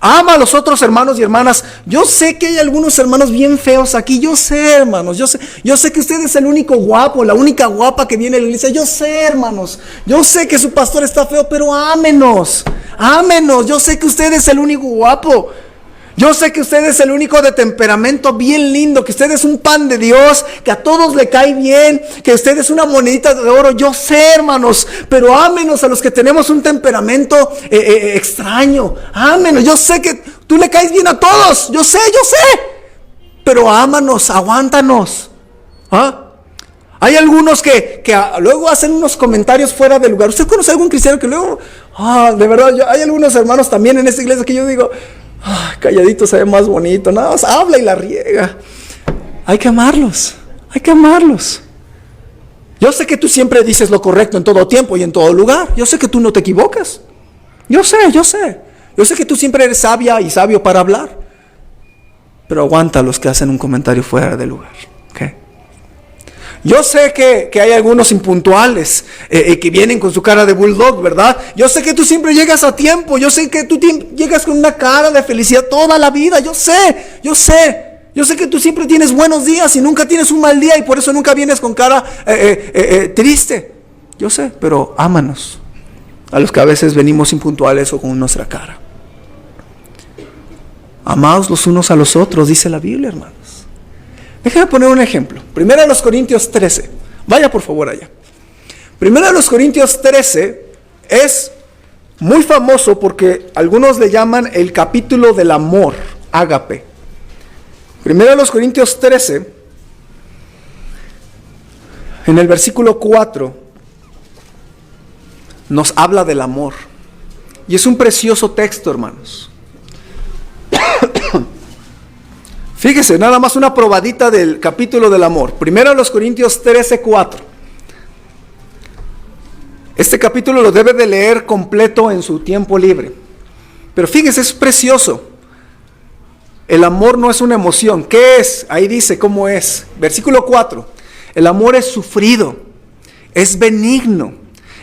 Ama a los otros hermanos y hermanas. Yo sé que hay algunos hermanos bien feos aquí, yo sé, hermanos, yo sé que usted es el único guapo, la única guapa que viene a la iglesia, yo sé, hermanos, yo sé que su pastor está feo, pero ámenos, yo sé que usted es el único guapo. Yo sé que usted es el único de temperamento bien lindo, que usted es un pan de Dios, que a todos le cae bien, que usted es una monedita de oro. Yo sé, hermanos, pero ámenos a los que tenemos un temperamento extraño. Ámenos, yo sé que tú le caes bien a todos, yo sé, pero ámanos, aguántanos. ¿Ah? Hay algunos que luego hacen unos comentarios fuera de lugar. ¿Usted conoce a algún cristiano que luego, de verdad, hay algunos hermanos también en esta iglesia que yo digo, calladito se ve más bonito, nada más habla y la riega? Hay que amarlos. Yo sé que tú siempre dices lo correcto en todo tiempo y en todo lugar. Yo sé que tú no te equivocas. Yo sé que tú siempre eres sabia y sabio para hablar. Pero aguanta a los que hacen un comentario fuera de lugar, ¿okay? Yo sé que hay algunos impuntuales que vienen con su cara de bulldog, ¿verdad? Yo sé que tú siempre llegas a tiempo. Yo sé que tú llegas con una cara de felicidad toda la vida. Yo sé que tú siempre tienes buenos días y nunca tienes un mal día, y por eso nunca vienes con cara triste. Yo sé, pero ámanos a los que a veces venimos impuntuales o con nuestra cara. Amaos los unos a los otros, dice la Biblia, hermanos. Déjame poner un ejemplo. 1 Corintios 13. Vaya por favor allá. 1 Corintios 13 es muy famoso porque algunos le llaman el capítulo del amor, ágape. 1 Corintios 13, en el versículo 4, nos habla del amor. Y es un precioso texto, hermanos. Fíjese, nada más una probadita del capítulo del amor. 1 Corintios 13, 4. Este capítulo lo debe de leer completo en su tiempo libre. Pero fíjese, es precioso. El amor no es una emoción. ¿Qué es? Ahí dice cómo es. Versículo 4. El amor es sufrido, es benigno.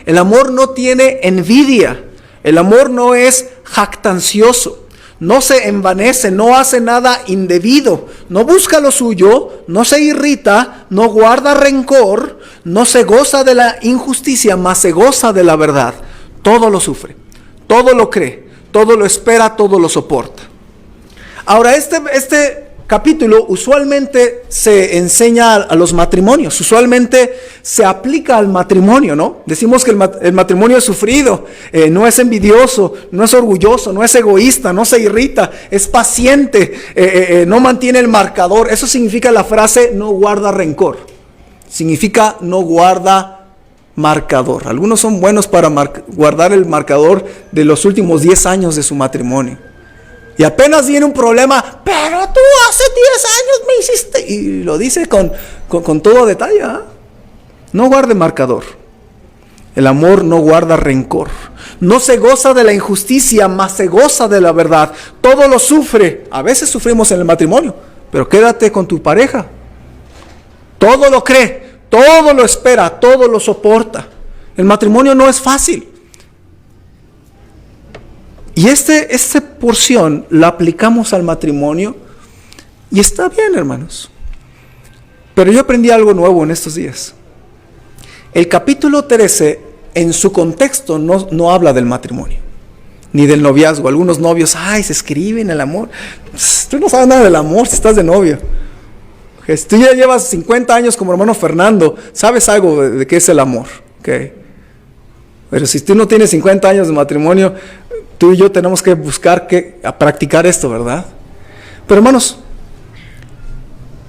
El amor no tiene envidia. El amor no es jactancioso. No se envanece, no hace nada indebido, no busca lo suyo, no se irrita, no guarda rencor, no se goza de la injusticia, mas se goza de la verdad. Todo lo sufre, todo lo cree, todo lo espera, todo lo soporta. Ahora, este capítulo usualmente se enseña a los matrimonios, usualmente se aplica al matrimonio, ¿no? Decimos que el matrimonio es sufrido, no es envidioso, no es orgulloso, no es egoísta, no se irrita, es paciente, no mantiene el marcador. Eso significa la frase no guarda rencor, significa no guarda marcador. Algunos son buenos para guardar el marcador de los últimos 10 años de su matrimonio. Y apenas viene un problema, pero tú hace 10 años me hiciste. Y lo dice con todo detalle, ¿eh? No guarde marcador. El amor no guarda rencor. No se goza de la injusticia, mas se goza de la verdad. Todo lo sufre. A veces sufrimos en el matrimonio, pero quédate con tu pareja. Todo lo cree, todo lo espera, todo lo soporta. El matrimonio no es fácil. Y esta porción la aplicamos al matrimonio y está bien, hermanos. Pero yo aprendí algo nuevo en estos días. El capítulo 13, en su contexto, no habla del matrimonio, ni del noviazgo. Algunos novios, se escriben el amor. Tú no sabes nada del amor si estás de novio. Si tú ya llevas 50 años como hermano Fernando, sabes algo de qué es el amor, ¿okay? Pero si tú no tienes 50 años de matrimonio, tú y yo tenemos que buscar a practicar esto, ¿verdad? Pero hermanos,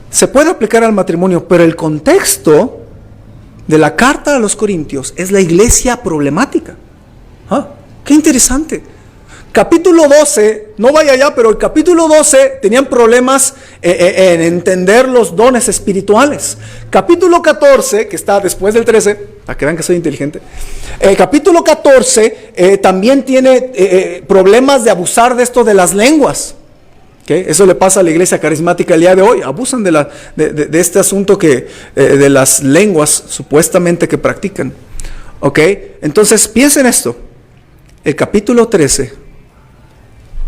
se puede aplicar al matrimonio, pero el contexto de la carta a los Corintios es la iglesia problemática. ¿Ah? ¡Qué interesante! Capítulo 12, no vaya allá, pero el capítulo 12 tenían problemas en entender los dones espirituales. Capítulo 14, que está después del 13, para que vean que soy inteligente. Capítulo 14 también tiene problemas de abusar de esto de las lenguas. ¿Okay? Eso le pasa a la iglesia carismática el día de hoy. Abusan de este asunto de las lenguas supuestamente que practican. ¿Okay? Entonces piensen esto. El capítulo 13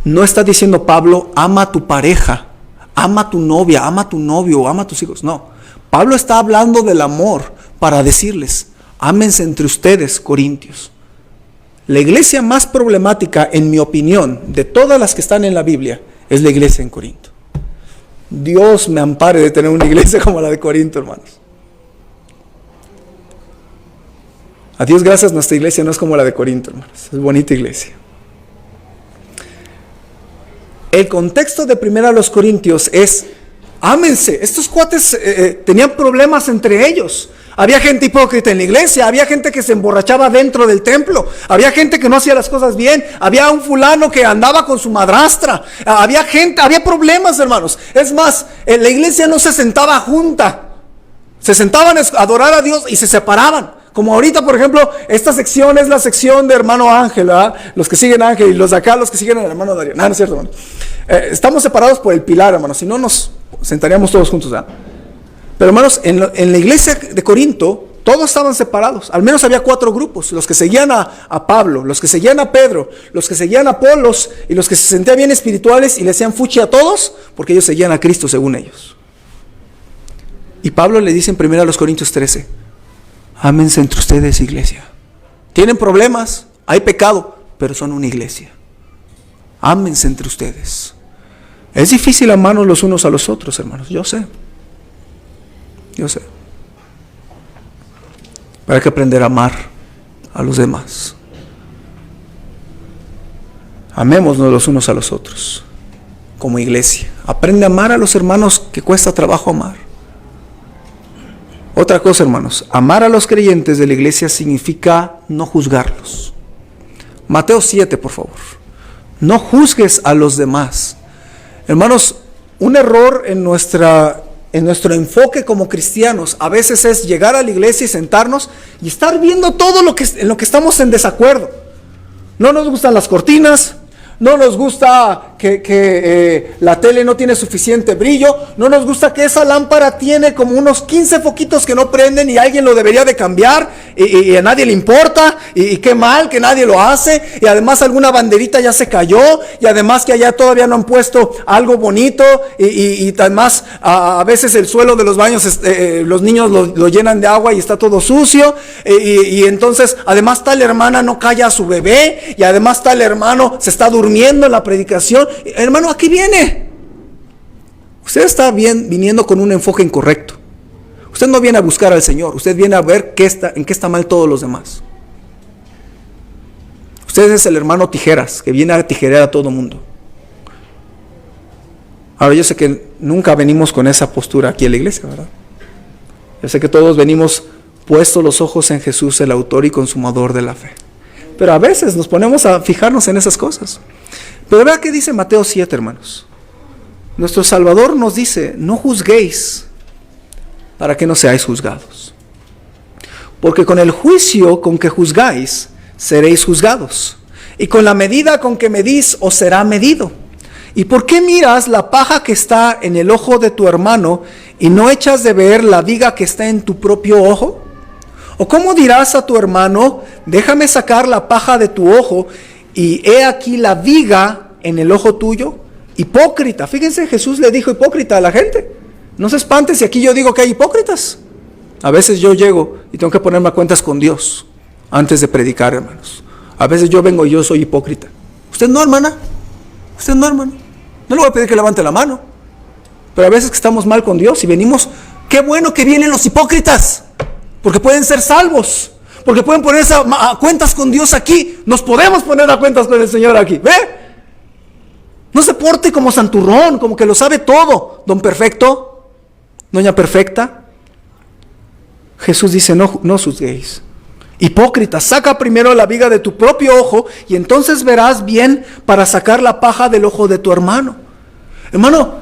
no está diciendo Pablo, ama a tu pareja, ama a tu novia, ama a tu novio, ama a tus hijos. No, Pablo está hablando del amor para decirles, ámense entre ustedes, corintios. La iglesia más problemática, en mi opinión, de todas las que están en la Biblia, es la iglesia en Corinto. Dios me ampare de tener una iglesia como la de Corinto, hermanos. A Dios gracias, nuestra iglesia no es como la de Corinto, hermanos. Es bonita iglesia. El contexto de 1 Corintios es, ámense. Estos cuates tenían problemas entre ellos. Había gente hipócrita en la iglesia, había gente que se emborrachaba dentro del templo, había gente que no hacía las cosas bien, había un fulano que andaba con su madrastra, había problemas, hermanos. Es más, la iglesia no se sentaba junta, se sentaban a adorar a Dios y se separaban. Como ahorita, por ejemplo, esta sección es la sección de hermano Ángel, ¿verdad? Los que siguen a Ángel y los de acá, los que siguen al hermano Darío. No es cierto, hermano. Estamos separados por el pilar, hermano. Si no, nos sentaríamos todos juntos, ¿verdad? Pero, hermanos, en la iglesia de Corinto, todos estaban separados. Al menos había 4 grupos. Los que seguían a Pablo, los que seguían a Pedro, los que seguían a Apolos y los que se sentían bien espirituales y le hacían fuchi a todos porque ellos seguían a Cristo según ellos. Y Pablo le dice en 1 Corintios 13, ámense entre ustedes, iglesia. Tienen problemas, hay pecado, pero son una iglesia. Ámense entre ustedes. Es difícil amarnos los unos a los otros, hermanos, yo sé. Yo sé. Pero hay que aprender a amar a los demás. Amémonos los unos a los otros, como iglesia. Aprende a amar a los hermanos que cuesta trabajo amar. Otra cosa, hermanos, amar a los creyentes de la iglesia significa no juzgarlos. Mateo 7, por favor. No juzgues a los demás. Hermanos, un error en nuestro enfoque como cristianos a veces es llegar a la iglesia y sentarnos y estar viendo todo en lo que estamos en desacuerdo. No nos gustan las cortinas, no nos gusta que la tele no tiene suficiente brillo, no nos gusta que esa lámpara tiene como unos 15 foquitos que no prenden y alguien lo debería de cambiar y a nadie le importa y qué mal que nadie lo hace, y además alguna banderita ya se cayó y además que allá todavía no han puesto algo bonito y además a veces el suelo de los baños los niños lo llenan de agua y está todo sucio y entonces además tal hermana no calla a su bebé y además tal hermano se está durmiendo en la predicación. Hermano, ¿a qué viene? Usted está viniendo con un enfoque incorrecto. Usted no viene a buscar al Señor, usted viene a ver en qué está mal todos los demás. Usted es el hermano tijeras que viene a tijerear a todo mundo. Ahora yo sé que nunca venimos con esa postura aquí en la iglesia, ¿verdad? Yo sé que todos venimos puestos los ojos en Jesús, el autor y consumador de la fe. Pero a veces nos ponemos a fijarnos en esas cosas. Pero vea qué dice Mateo 7, hermanos. Nuestro Salvador nos dice, no juzguéis para que no seáis juzgados. Porque con el juicio con que juzgáis, seréis juzgados. Y con la medida con que medís, os será medido. ¿Y por qué miras la paja que está en el ojo de tu hermano y no echas de ver la viga que está en tu propio ojo? ¿O cómo dirás a tu hermano, déjame sacar la paja de tu ojo y he aquí la viga en el ojo tuyo? Hipócrita. Fíjense, Jesús le dijo hipócrita a la gente. No se espanten si aquí yo digo que hay hipócritas. A veces yo llego y tengo que ponerme a cuentas con Dios antes de predicar, hermanos. A veces yo vengo y yo soy hipócrita. ¿Usted no, hermana? ¿Usted no, hermano? No le voy a pedir que levante la mano. Pero a veces que estamos mal con Dios y venimos, qué bueno que vienen los hipócritas, porque pueden ser salvos, porque pueden ponerse a cuentas con Dios aquí. Nos podemos poner a cuentas con el Señor aquí. ¿Ve? No se porte como santurrón, como que lo sabe todo. Don perfecto, doña perfecta. Jesús dice, no juzguéis. Hipócrita, saca primero la viga de tu propio ojo y entonces verás bien para sacar la paja del ojo de tu hermano. Hermano,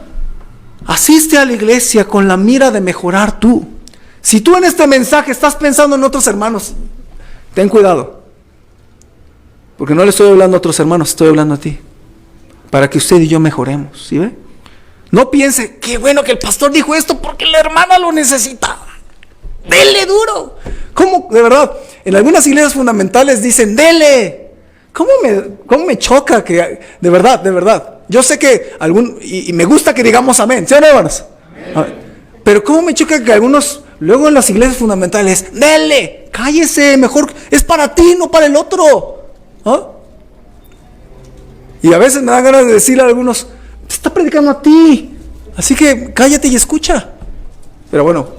asiste a la iglesia con la mira de mejorar tú. Si tú en este mensaje estás pensando en otros hermanos, ten cuidado. Porque no le estoy hablando a otros hermanos, estoy hablando a ti. Para que usted y yo mejoremos, ¿sí ve? No piense, qué bueno que el pastor dijo esto porque la hermana lo necesitaba. Dele duro. ¿Cómo? De verdad, en algunas iglesias fundamentales dicen, dele. ¿Cómo me choca que, de verdad. Yo sé que y me gusta que digamos amén, ¿sí o no, hermanos? Amén. Pero ¿cómo me choca que algunos, luego en las iglesias fundamentales, dele, cállese, mejor, es para ti, no para el otro. ¿Ah? Y a veces me da ganas de decirle a algunos, te está predicando a ti, así que cállate y escucha. Pero bueno,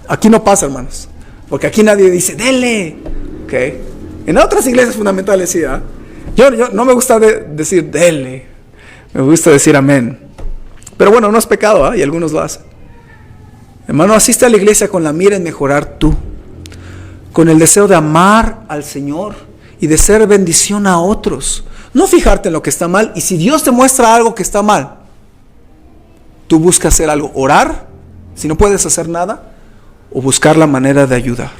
aquí no pasa, hermanos, porque aquí nadie dice, dele. ¿Okay? En otras iglesias fundamentales sí, ¿eh? Yo no me gusta decir dele, me gusta decir amén. Pero bueno, no es pecado, ¿eh? Y algunos lo hacen. Hermano, asiste a la iglesia con la mira en mejorar tú, con el deseo de amar al Señor y de ser bendición a otros. No fijarte en lo que está mal, y si Dios te muestra algo que está mal, tú buscas hacer algo, orar, si no puedes hacer nada, o buscar la manera de ayudar.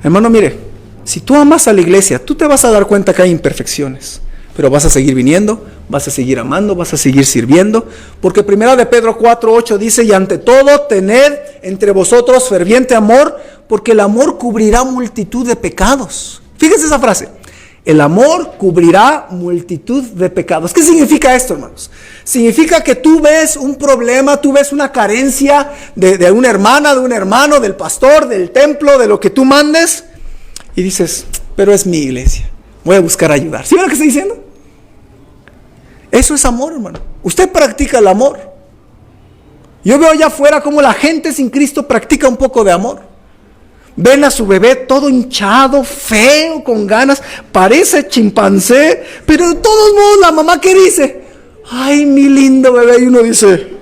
Hermano, mire, si tú amas a la iglesia, tú te vas a dar cuenta que hay imperfecciones, pero vas a seguir viniendo, vas a seguir amando, vas a seguir sirviendo, porque 1 de Pedro 4:8 dice, y ante todo tened entre vosotros ferviente amor, porque el amor cubrirá multitud de pecados. Fíjense esa frase, el amor cubrirá multitud de pecados. ¿Qué significa esto, hermanos? Significa que tú ves un problema, tú ves una carencia de una hermana, de un hermano, del pastor, del templo, de lo que tú mandes, y dices, pero es mi iglesia, voy a buscar ayudar. ¿Sí ven lo que estoy diciendo? Eso es amor, hermano. Usted practica el amor. Yo veo allá afuera cómo la gente sin Cristo practica un poco de amor. Ven a su bebé todo hinchado, feo, con ganas, parece chimpancé, pero de todos modos la mamá, ¿qué dice? Ay, mi lindo bebé. Y uno dice,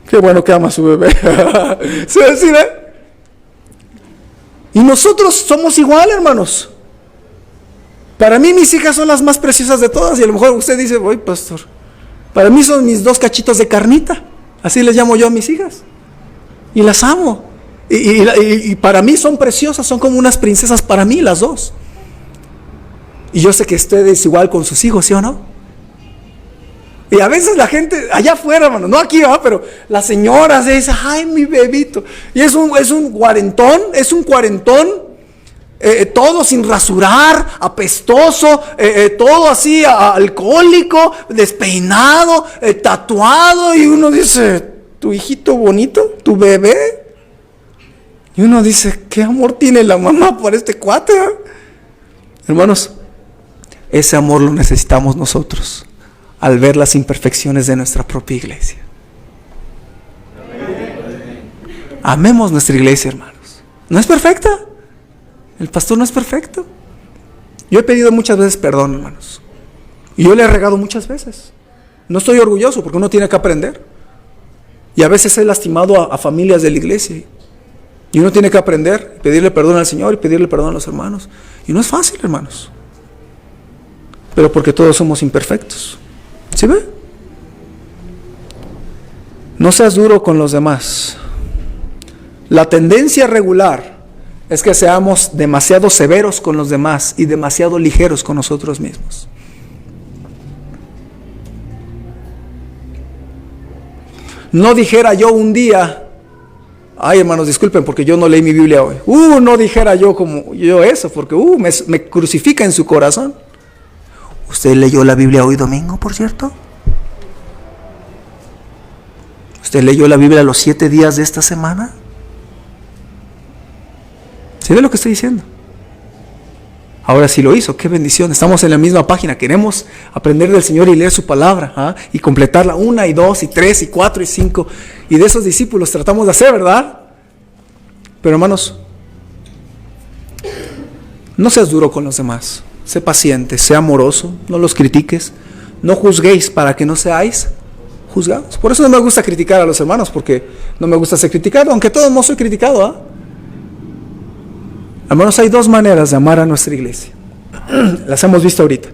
qué bueno que ama a su bebé. ¿Sí ve? Y nosotros somos igual, hermanos. Para mí mis hijas son las más preciosas de todas. Y a lo mejor usted dice, oye, pastor, para mí son mis 2 cachitos de carnita. Así les llamo yo a mis hijas. Y las amo. Y para mí son preciosas, son como unas princesas para mí las 2. Y yo sé que usted es igual con sus hijos, ¿sí o no? Y a veces la gente allá afuera, hermano, no aquí, ¿verdad? Pero las señoras dicen, ay, mi bebito. Y es un cuarentón, todo sin rasurar, apestoso, todo así, alcohólico, despeinado, tatuado. Y uno dice, tu hijito bonito, tu bebé. Y uno dice, ¿qué amor tiene la mamá por este cuate? Hermanos, ese amor lo necesitamos nosotros al ver las imperfecciones de nuestra propia iglesia. Amemos nuestra iglesia, hermanos. ¿No es perfecta? El pastor no es perfecto. Yo he pedido muchas veces perdón, hermanos. Y yo le he regado muchas veces. No estoy orgulloso porque uno tiene que aprender. Y a veces he lastimado a familias de la iglesia. Y uno tiene que aprender, pedirle perdón al Señor y pedirle perdón a los hermanos. Y no es fácil, hermanos. Pero porque todos somos imperfectos. ¿Sí ve? No seas duro con los demás. La tendencia regular es que seamos demasiado severos con los demás y demasiado ligeros con nosotros mismos. No dijera yo un día, ay, hermanos, disculpen porque yo no leí mi Biblia hoy. No dijera yo como yo eso, porque me crucifica en su corazón. ¿Usted leyó la Biblia hoy domingo, por cierto? ¿Usted leyó la Biblia los 7 días de esta semana? ¿Sí ve lo que estoy diciendo? Ahora sí lo hizo, qué bendición. Estamos en la misma página, queremos aprender del Señor y leer su palabra, y completarla 1 y 2 y 3 y 4 y 5. Y de esos discípulos tratamos de hacer, ¿verdad? Pero hermanos, no seas duro con los demás. Sé paciente, sé amoroso, no los critiques. No juzguéis para que no seáis juzgados. Por eso no me gusta criticar a los hermanos, porque no me gusta ser criticado, aunque todos no soy criticado, ¿ah? Hermanos, hay dos maneras de amar a nuestra iglesia. Las hemos visto ahorita.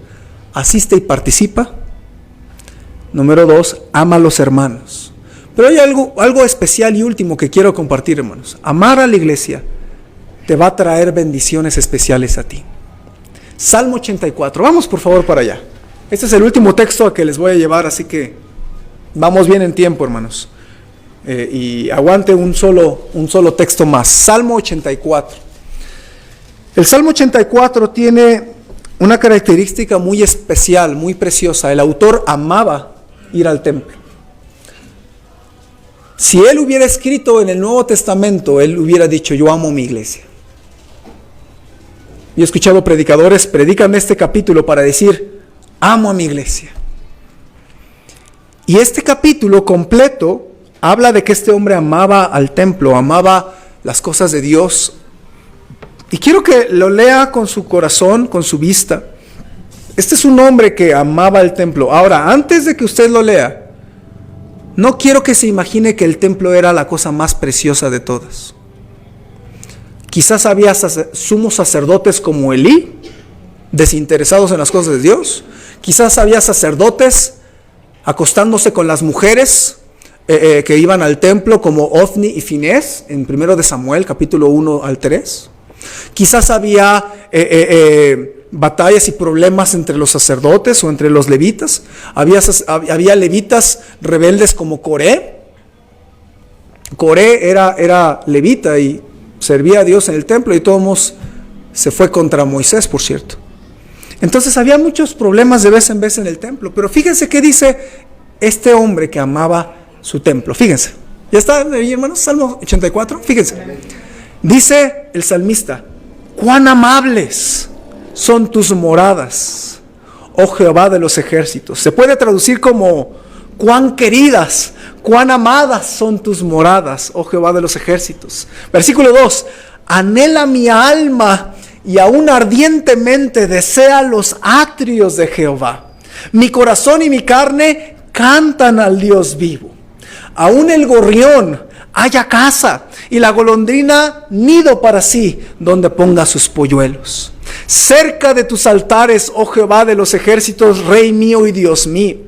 Asiste y participa. Número 2, ama a los hermanos. Pero hay algo especial y último que quiero compartir, hermanos. Amar a la iglesia te va a traer bendiciones especiales a ti. Salmo 84. Vamos por favor para allá. Este es el último texto a que les voy a llevar, así que vamos bien en tiempo, hermanos. Y aguante un solo texto más. Salmo 84. El Salmo 84 tiene una característica muy especial, muy preciosa. El autor amaba ir al templo. Si él hubiera escrito en el Nuevo Testamento, él hubiera dicho: yo amo mi iglesia. Yo he escuchado predicadores predican este capítulo para decir: amo a mi iglesia. Y este capítulo completo habla de que este hombre amaba al templo, amaba las cosas de Dios. Y quiero que lo lea con su corazón, con su vista. Este es un hombre que amaba el templo. Ahora, antes de que usted lo lea, no quiero que se imagine que el templo era la cosa más preciosa de todas. Quizás había sumos sacerdotes como Elí, desinteresados en las cosas de Dios. Quizás había sacerdotes acostándose con las mujeres que iban al templo, como Ofni y Finés, en 1 de Samuel, capítulo 1 al 3. Quizás había batallas y problemas entre los sacerdotes o entre los levitas. Había levitas rebeldes como Coré. Coré era levita y servía a Dios en el templo, y todos se fue contra Moisés, por cierto. Entonces había muchos problemas de vez en vez en el templo. Pero fíjense qué dice este hombre que amaba su templo. Fíjense. ¿Ya está ahí, hermanos? Salmo 84. Fíjense. Dice el salmista: cuán amables son tus moradas, oh Jehová de los ejércitos. Se puede traducir como: cuán queridas, cuán amadas son tus moradas, oh Jehová de los ejércitos. Versículo 2: anhela mi alma y aún ardientemente desea los atrios de Jehová. Mi corazón y mi carne cantan al Dios vivo. Aún el gorrión haya casa y la golondrina nido para sí, donde ponga sus polluelos. Cerca de tus altares, oh Jehová de los ejércitos, Rey mío y Dios mío.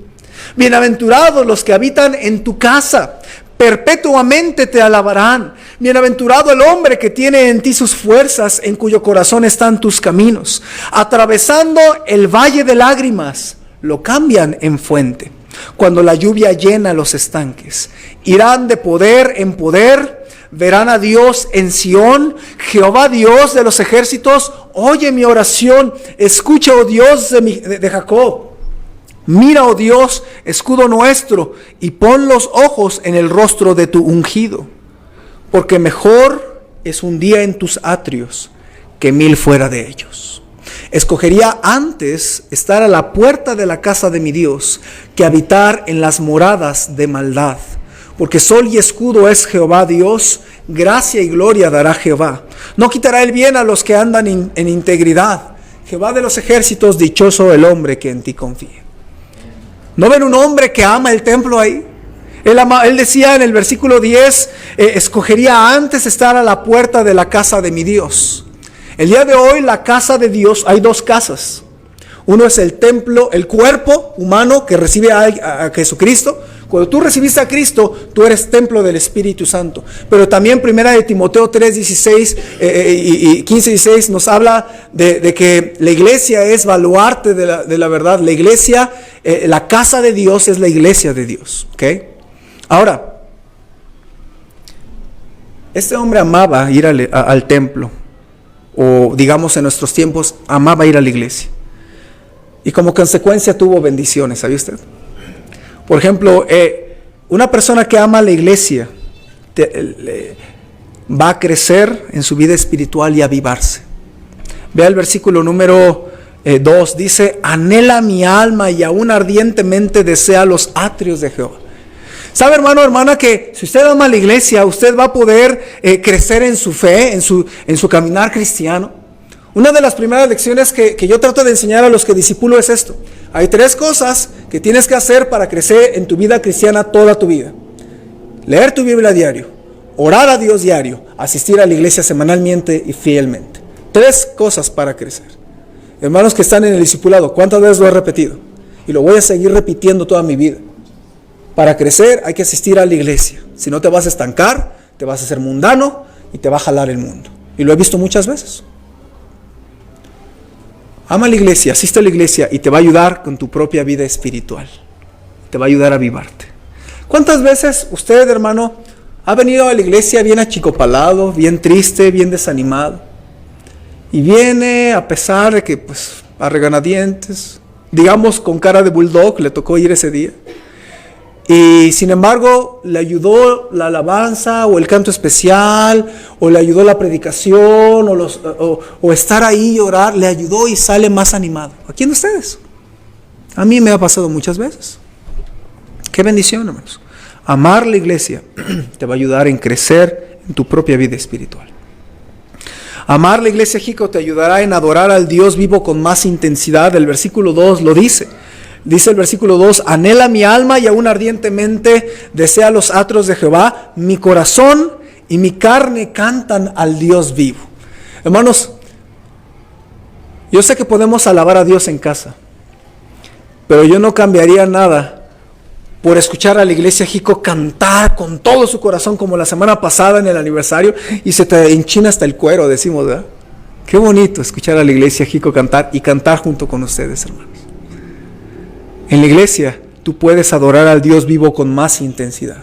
Bienaventurados los que habitan en tu casa, perpetuamente te alabarán. Bienaventurado el hombre que tiene en ti sus fuerzas, en cuyo corazón están tus caminos. Atravesando el valle de lágrimas, lo cambian en fuente. Cuando la lluvia llena los estanques, irán de poder en poder, verán a Dios en Sión. Jehová Dios de los ejércitos, oye mi oración, escucha, oh Dios de Jacob. Mira, oh Dios, escudo nuestro, y pon los ojos en el rostro de tu ungido, porque mejor es un día en tus atrios que 1000 fuera de ellos. Escogería antes estar a la puerta de la casa de mi Dios que habitar en las moradas de maldad. Porque sol y escudo es Jehová Dios, gracia y gloria dará Jehová. No quitará el bien a los que andan en integridad. Jehová de los ejércitos, dichoso el hombre que en ti confía. ¿No ven un hombre que ama el templo ahí? Él decía en el versículo 10, escogería antes estar a la puerta de la casa de mi Dios. El día de hoy la casa de Dios, hay dos casas. Uno es el templo, el cuerpo humano que recibe a Jesucristo. Cuando tú recibiste a Cristo, tú eres templo del Espíritu Santo. Pero también 1 de Timoteo 3:16 y 15:16 nos habla de que la iglesia es baluarte de la verdad. La iglesia, la casa de Dios es la iglesia de Dios. ¿Okay? Ahora, este hombre amaba ir al templo. O digamos en nuestros tiempos, amaba ir a la iglesia. Y como consecuencia tuvo bendiciones, ¿sabe usted? Por ejemplo, una persona que ama la iglesia va a crecer en su vida espiritual y avivarse. Vea el versículo número 2, dice: anhela mi alma y aún ardientemente desea los atrios de Jehová. ¿Sabe, hermano, hermana, que si usted ama la iglesia, usted va a poder crecer en su fe, en su caminar cristiano? Una de las primeras lecciones que yo trato de enseñar a los que discipulo es esto: hay 3 cosas que tienes que hacer para crecer en tu vida cristiana toda tu vida. Leer tu Biblia a diario, orar a Dios diario, asistir a la iglesia semanalmente y fielmente. 3 cosas para crecer. Hermanos que están en el discipulado, ¿cuántas veces lo he repetido? Y lo voy a seguir repitiendo toda mi vida. Para crecer hay que asistir a la iglesia. Si no te vas a estancar, te vas a hacer mundano y te va a jalar el mundo. Y lo he visto muchas veces. Ama la iglesia, asiste a la iglesia y te va a ayudar con tu propia vida espiritual. Te va a ayudar a avivarte. ¿Cuántas veces usted, hermano, ha venido a la iglesia bien achicopalado, bien triste, bien desanimado? Y viene a pesar de que, pues, a regañadientes, digamos con cara de bulldog, le tocó ir ese día. Y sin embargo, le ayudó la alabanza o el canto especial, o le ayudó la predicación, o estar ahí y orar, le ayudó y sale más animado. ¿A quién de ustedes? A mí me ha pasado muchas veces. Qué bendición, hermanos. Amar la iglesia te va a ayudar en crecer en tu propia vida espiritual. Amar la iglesia, Jico, te ayudará en adorar al Dios vivo con más intensidad. El versículo 2 lo dice. Dice el versículo 2, anhela mi alma y aún ardientemente desea los atrios de Jehová. Mi corazón y mi carne cantan al Dios vivo. Hermanos, yo sé que podemos alabar a Dios en casa, pero yo no cambiaría nada por escuchar a la iglesia Jico cantar con todo su corazón, como la semana pasada en el aniversario, y se te enchina hasta el cuero, decimos, ¿verdad? Qué bonito escuchar a la iglesia Jico cantar y cantar junto con ustedes, hermanos. En la iglesia tú puedes adorar al Dios vivo con más intensidad.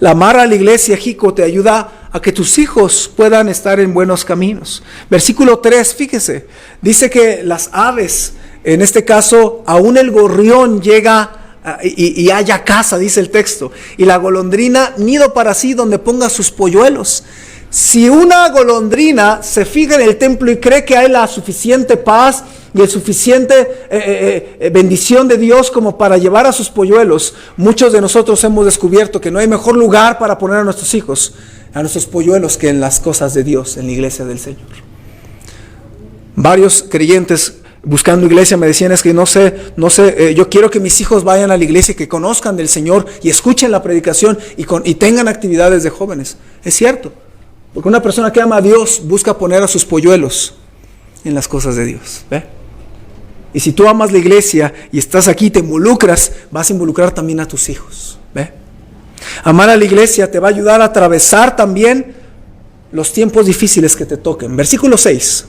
La amar a la iglesia, Jico, te ayuda a que tus hijos puedan estar en buenos caminos. Versículo 3, fíjese, dice que las aves, en este caso, aún el gorrión llega y haya casa, dice el texto, y la golondrina nido para sí donde ponga sus polluelos. Si una golondrina se fija en el templo y cree que hay la suficiente paz y el suficiente bendición de Dios como para llevar a sus polluelos, muchos de nosotros hemos descubierto que no hay mejor lugar para poner a nuestros hijos, a nuestros polluelos, que en las cosas de Dios, en la iglesia del Señor. Varios creyentes buscando iglesia me decían, es que no sé, yo quiero que mis hijos vayan a la iglesia y que conozcan del Señor y escuchen la predicación y tengan actividades de jóvenes. Es cierto, porque una persona que ama a Dios busca poner a sus polluelos en las cosas de Dios. ¿Ve? Y si tú amas la iglesia y estás aquí, te involucras, vas a involucrar también a tus hijos. ¿Ve? Amar a la iglesia te va a ayudar a atravesar también los tiempos difíciles que te toquen. Versículo 6.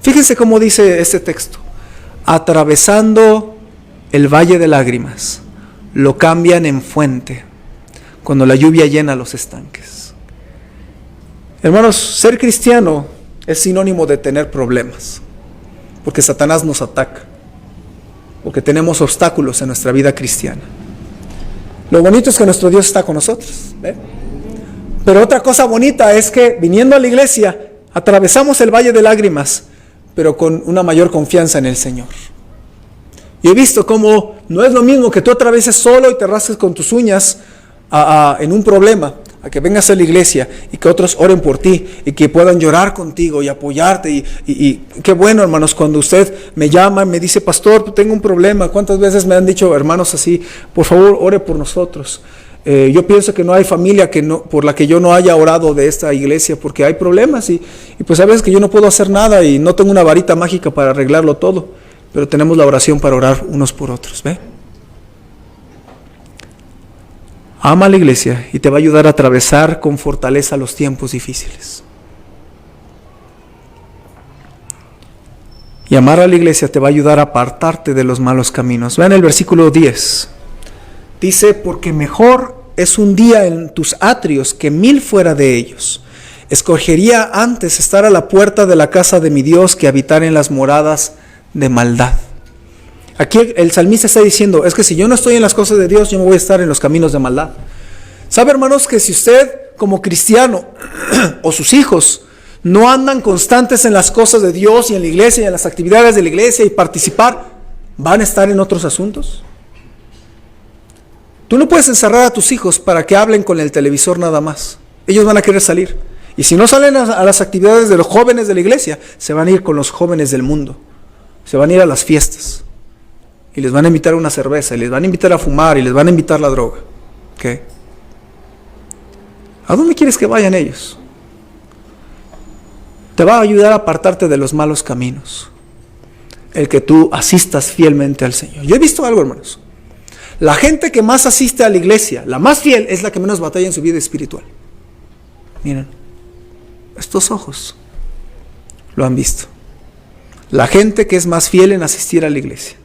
Fíjense cómo dice este texto. Atravesando el valle de lágrimas, lo cambian en fuente, cuando la lluvia llena los estanques. Hermanos, ser cristiano es sinónimo de tener problemas, porque Satanás nos ataca, porque tenemos obstáculos en nuestra vida cristiana. Lo bonito es que nuestro Dios está con nosotros, ¿ve? Pero otra cosa bonita es que viniendo a la iglesia, atravesamos el valle de lágrimas, pero con una mayor confianza en el Señor. Y he visto cómo no es lo mismo que tú atravieses solo y te rasques con tus uñas en un problema, a que vengas a la iglesia y que otros oren por ti y que puedan llorar contigo y apoyarte. Y qué bueno, hermanos, cuando usted me llama y me dice, pastor, tengo un problema. ¿Cuántas veces me han dicho hermanos así? Por favor, ore por nosotros. Yo pienso que no hay familia por la que yo no haya orado de esta iglesia, porque hay problemas y pues a veces que yo no puedo hacer nada y no tengo una varita mágica para arreglarlo todo, pero tenemos la oración para orar unos por otros. ¿Ve? Ama a la iglesia y te va a ayudar a atravesar con fortaleza los tiempos difíciles. Y amar a la iglesia te va a ayudar a apartarte de los malos caminos. Vean el versículo 10. Dice, porque mejor es un día en tus atrios que 1000 fuera de ellos. Escogería antes estar a la puerta de la casa de mi Dios que habitar en las moradas de maldad. Aquí el salmista está diciendo, es que si yo no estoy en las cosas de Dios, yo me voy a estar en los caminos de maldad. ¿Sabe, hermanos, que si usted como cristiano o sus hijos no andan constantes en las cosas de Dios y en la iglesia y en las actividades de la iglesia y participar, van a estar en otros asuntos? Tú no puedes encerrar a tus hijos para que hablen con el televisor nada más. Ellos van a querer salir. Y si no salen a las actividades de los jóvenes de la iglesia, se van a ir con los jóvenes del mundo. Se van a ir a las fiestas. y les van a invitar a una cerveza, y les van a invitar a fumar, y les van a invitar a la droga. ¿Qué? ¿A dónde quieres que vayan ellos? Te va a ayudar a apartarte de los malos caminos el que tú asistas fielmente al Señor. Yo he visto algo, hermanos. La gente que más asiste a la iglesia, la más fiel, es la que menos batalla en su vida espiritual. Miren, estos ojos lo han visto. La gente que es más fiel en asistir a la iglesia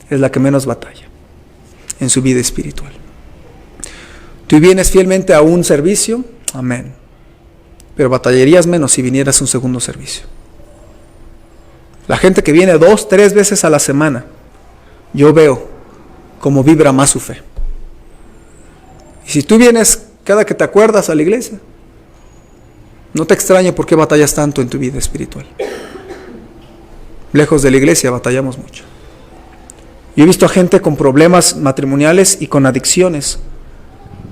es la que menos batalla en su vida espiritual. Tú vienes fielmente a un servicio, amén, pero batallarías menos si vinieras a un segundo servicio. La gente que viene 2, 3 veces a la semana, yo veo cómo vibra más su fe. Y si tú vienes cada que te acuerdas a la iglesia, no te extrañe por qué batallas tanto en tu vida espiritual. Lejos de la iglesia batallamos mucho. Yo he visto a gente con problemas matrimoniales y con adicciones,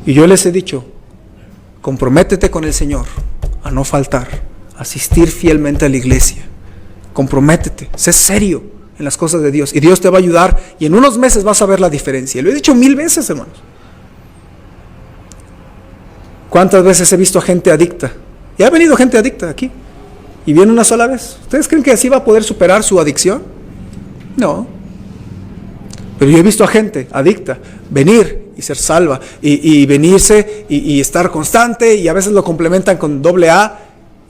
y yo les he dicho, comprométete con el Señor a no faltar, a asistir fielmente a la iglesia. Comprométete, sé serio en las cosas de Dios, y Dios te va a ayudar, y en unos meses vas a ver la diferencia. Lo he dicho 1000 veces, hermanos. ¿Cuántas veces he visto a gente adicta? Y ha venido gente adicta aquí, y viene una sola vez. ¿Ustedes creen que así va a poder superar su adicción? No. Pero yo he visto a gente adicta venir y ser salva, y venirse y estar constante, y a veces lo complementan con AA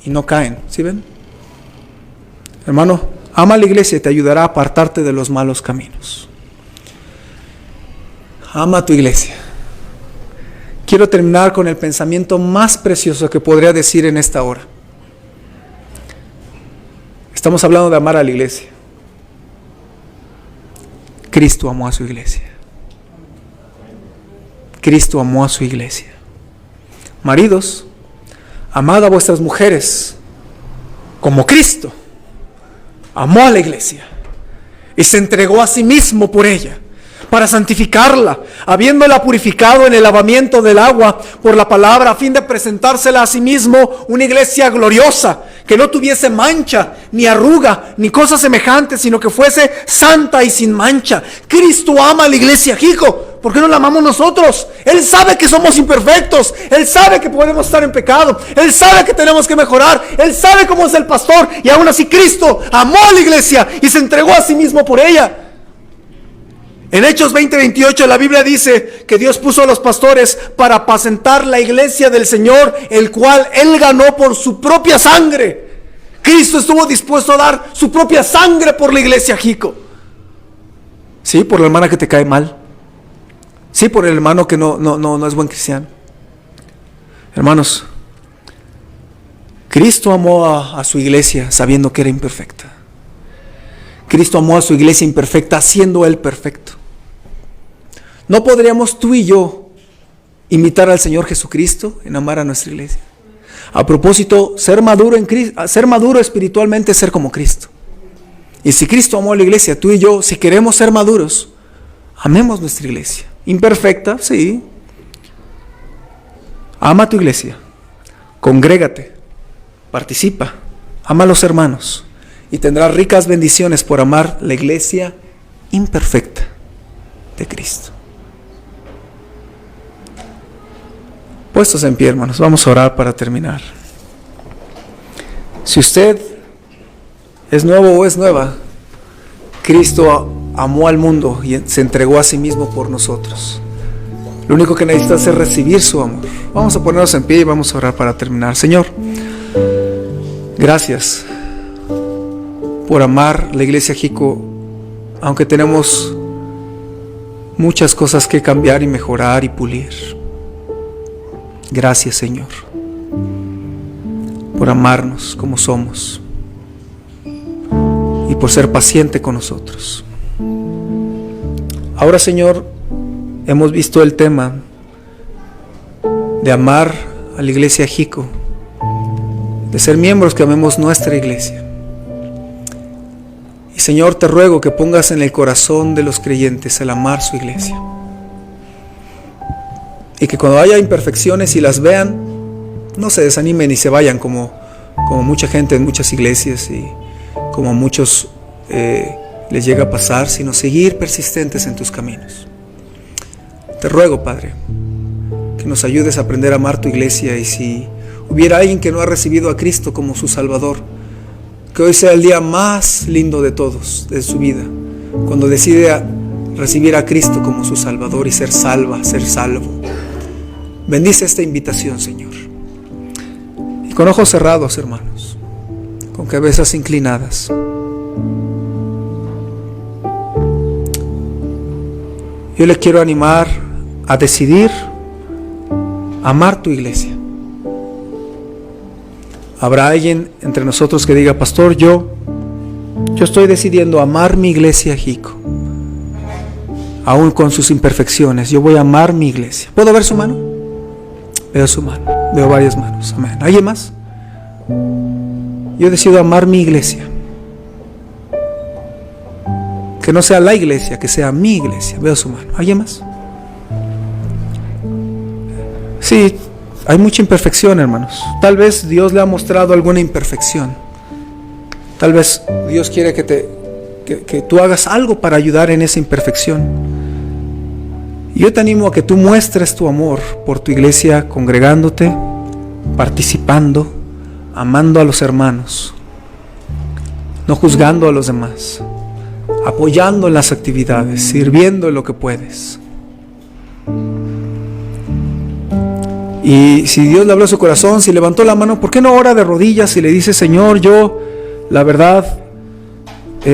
y no caen. ¿Sí ven? Hermano, ama la iglesia y te ayudará a apartarte de los malos caminos. Ama a tu iglesia. Quiero terminar con el pensamiento más precioso que podría decir en esta hora. Estamos hablando de amar a la iglesia. Cristo amó a su iglesia. Cristo amó a su iglesia. Maridos, amad a vuestras mujeres como Cristo amó a la iglesia y se entregó a sí mismo por ella, para santificarla, habiéndola purificado en el lavamiento del agua por la palabra, a fin de presentársela a sí mismo una iglesia gloriosa, que no tuviese mancha, ni arruga, ni cosa semejante, sino que fuese santa y sin mancha. Cristo ama a la iglesia, hijo. ¿Por qué no la amamos nosotros? Él sabe que somos imperfectos. Él sabe que podemos estar en pecado. Él sabe que tenemos que mejorar. Él sabe cómo es el pastor. Y aún así Cristo amó a la iglesia y se entregó a sí mismo por ella. En Hechos 20:28 la Biblia dice que Dios puso a los pastores para apacentar la iglesia del Señor, el cual Él ganó por su propia sangre. Cristo estuvo dispuesto a dar su propia sangre por la iglesia, Jico. Sí, por la hermana que te cae mal. Sí, por el hermano que no es buen cristiano. Hermanos, Cristo amó a su iglesia sabiendo que era imperfecta. Cristo amó a su iglesia imperfecta siendo Él perfecto. ¿No podríamos tú y yo imitar al Señor Jesucristo en amar a nuestra iglesia? A propósito, ser maduro espiritualmente es ser como Cristo. Y si Cristo amó a la iglesia, tú y yo, si queremos ser maduros, amemos nuestra iglesia. Imperfecta, sí. Ama a tu iglesia, congrégate, participa, ama a los hermanos y tendrás ricas bendiciones por amar la iglesia imperfecta de Cristo. Puestos en pie, hermanos, vamos a orar para terminar. Si usted es nuevo o es nueva, Cristo amó al mundo y se entregó a sí mismo por nosotros. Lo único que necesitas es recibir su amor. Vamos a ponernos en pie y vamos a orar para terminar. Señor, gracias por amar la iglesia Jico, aunque tenemos muchas cosas que cambiar y mejorar y pulir. Gracias, Señor, por amarnos como somos y por ser paciente con nosotros. Ahora, Señor, hemos visto el tema de amar a la iglesia Jico, de ser miembros que amemos nuestra iglesia. Y Señor, te ruego que pongas en el corazón de los creyentes el amar su iglesia. Y que cuando haya imperfecciones y las vean, no se desanimen y se vayan como mucha gente en muchas iglesias y como muchos les llega a pasar, sino seguir persistentes en tus caminos. Te ruego, Padre, que nos ayudes a aprender a amar tu iglesia, y si hubiera alguien que no ha recibido a Cristo como su Salvador, que hoy sea el día más lindo de todos, de su vida, cuando decide recibir a Cristo como su Salvador y ser salva, ser salvo. Bendice esta invitación, Señor. Y con ojos cerrados, hermanos, con cabezas inclinadas, yo le quiero animar a decidir amar tu iglesia. Habrá alguien entre nosotros que diga: pastor, yo estoy decidiendo amar mi iglesia Jico, aún con sus imperfecciones. Yo voy a amar mi iglesia. ¿Puedo ver su mano? Veo su mano, veo varias manos. Amén. ¿Alguien más? Yo decido amar mi iglesia. Que no sea la iglesia, que sea mi iglesia. Veo su mano. ¿Alguien más? Sí, hay mucha imperfección, hermanos. Tal vez Dios le ha mostrado alguna imperfección. Tal vez Dios quiere que tú hagas algo para ayudar en esa imperfección. Y yo te animo a que tú muestres tu amor por tu iglesia, congregándote, participando, amando a los hermanos, no juzgando a los demás, apoyando en las actividades, sirviendo en lo que puedes. Y si Dios le habló a su corazón, si levantó la mano, ¿por qué no ora de rodillas y le dice: Señor, yo, la verdad,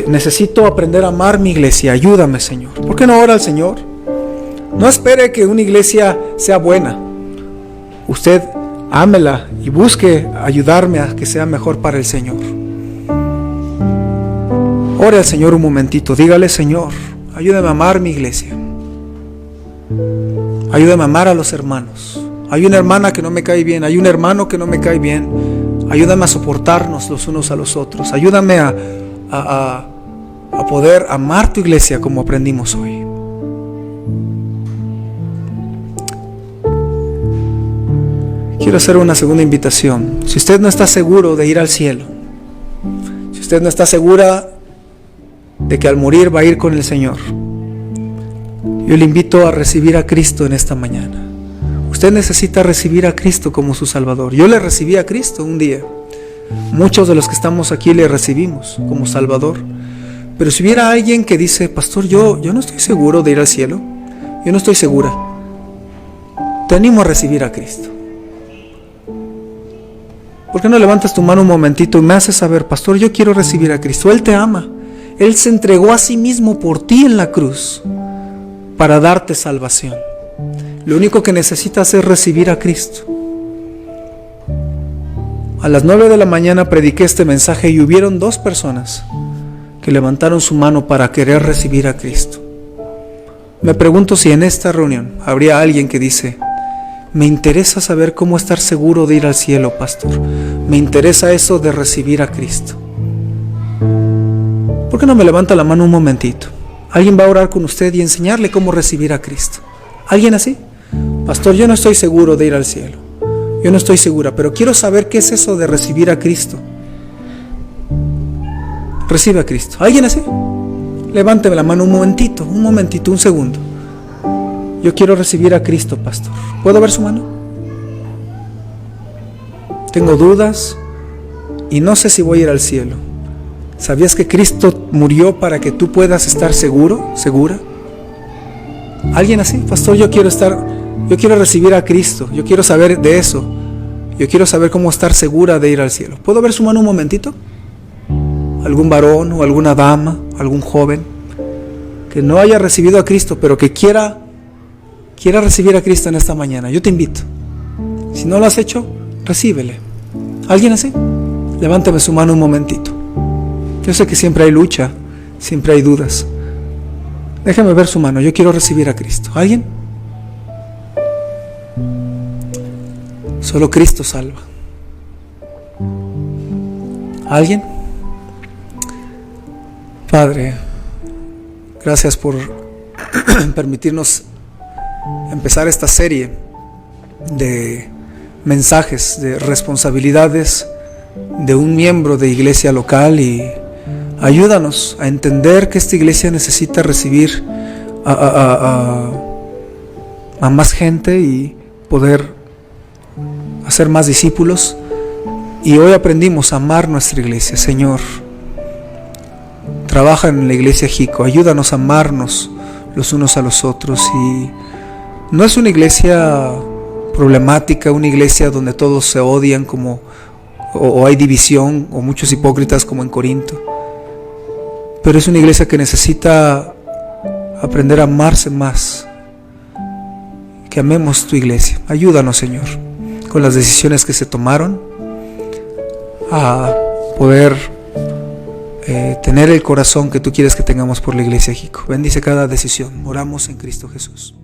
necesito aprender a amar mi iglesia, ayúdame, Señor? ¿Por qué no ora al Señor? No espere que una iglesia sea buena. Usted ámela y busque ayudarme a que sea mejor para el Señor. Ore al Señor un momentito, dígale: Señor, ayúdame a amar mi iglesia. Ayúdame a amar a los hermanos. Hay una hermana que no me cae bien, hay un hermano que no me cae bien. Ayúdame a soportarnos los unos a los otros. Ayúdame a poder amar tu iglesia como aprendimos hoy. Quiero hacer una segunda invitación. Si usted no está seguro de ir al cielo, si usted no está segura de que al morir va a ir con el Señor, yo le invito a recibir a Cristo en esta mañana. Usted necesita recibir a Cristo como su Salvador. Yo le recibí a Cristo un día. Muchos de los que estamos aquí le recibimos como Salvador. Pero si hubiera alguien que dice: pastor, yo no estoy seguro de ir al cielo, yo no estoy segura, te animo a recibir a Cristo. ¿Por qué no levantas tu mano un momentito y me haces saber: pastor, yo quiero recibir a Cristo? Él te ama. Él se entregó a sí mismo por ti en la cruz para darte salvación. Lo único que necesitas es recibir a Cristo. A las 9 de la mañana prediqué este mensaje y hubieron 2 personas que levantaron su mano para querer recibir a Cristo. Me pregunto si en esta reunión habría alguien que dice: me interesa saber cómo estar seguro de ir al cielo, pastor. Me interesa eso de recibir a Cristo. ¿Por qué no me levanta la mano un momentito? Alguien va a orar con usted y enseñarle cómo recibir a Cristo. ¿Alguien así? Pastor, yo no estoy seguro de ir al cielo. Yo no estoy segura, pero quiero saber qué es eso de recibir a Cristo. Recibe a Cristo. ¿Alguien así? Levánteme la mano un momentito, un segundo. Yo quiero recibir a Cristo, pastor. ¿Puedo ver su mano? Tengo dudas y no sé si voy a ir al cielo. ¿Sabías que Cristo murió para que tú puedas estar seguro, segura? ¿Alguien así? Pastor, yo quiero recibir a Cristo. Yo quiero saber de eso. Yo quiero saber cómo estar segura de ir al cielo. ¿Puedo ver su mano un momentito? ¿Algún varón o alguna dama, algún joven que no haya recibido a Cristo, pero que quiera recibir a Cristo en esta mañana? Yo te invito. Si no lo has hecho, recíbele. ¿Alguien así? Levántame su mano un momentito. Yo sé que siempre hay lucha, siempre hay dudas. Déjame ver su mano. Yo quiero recibir a Cristo. ¿Alguien? Solo Cristo salva. ¿Alguien? Padre, gracias por permitirnos empezar esta serie de mensajes, de responsabilidades de un miembro de iglesia local, y Ayúdanos a entender que esta iglesia necesita recibir a más gente y poder hacer más discípulos. Y hoy aprendimos a amar nuestra iglesia. Señor, trabaja en la iglesia Jico, ayúdanos a amarnos los unos a los otros. Y no es una iglesia problemática, una iglesia donde todos se odian o hay división, o muchos hipócritas como en Corinto, pero es una iglesia que necesita aprender a amarse más. Que amemos tu iglesia. Ayúdanos, Señor, con las decisiones que se tomaron, a poder tener el corazón que tú quieres que tengamos por la iglesia Jico. Bendice cada decisión. Oramos en Cristo Jesús.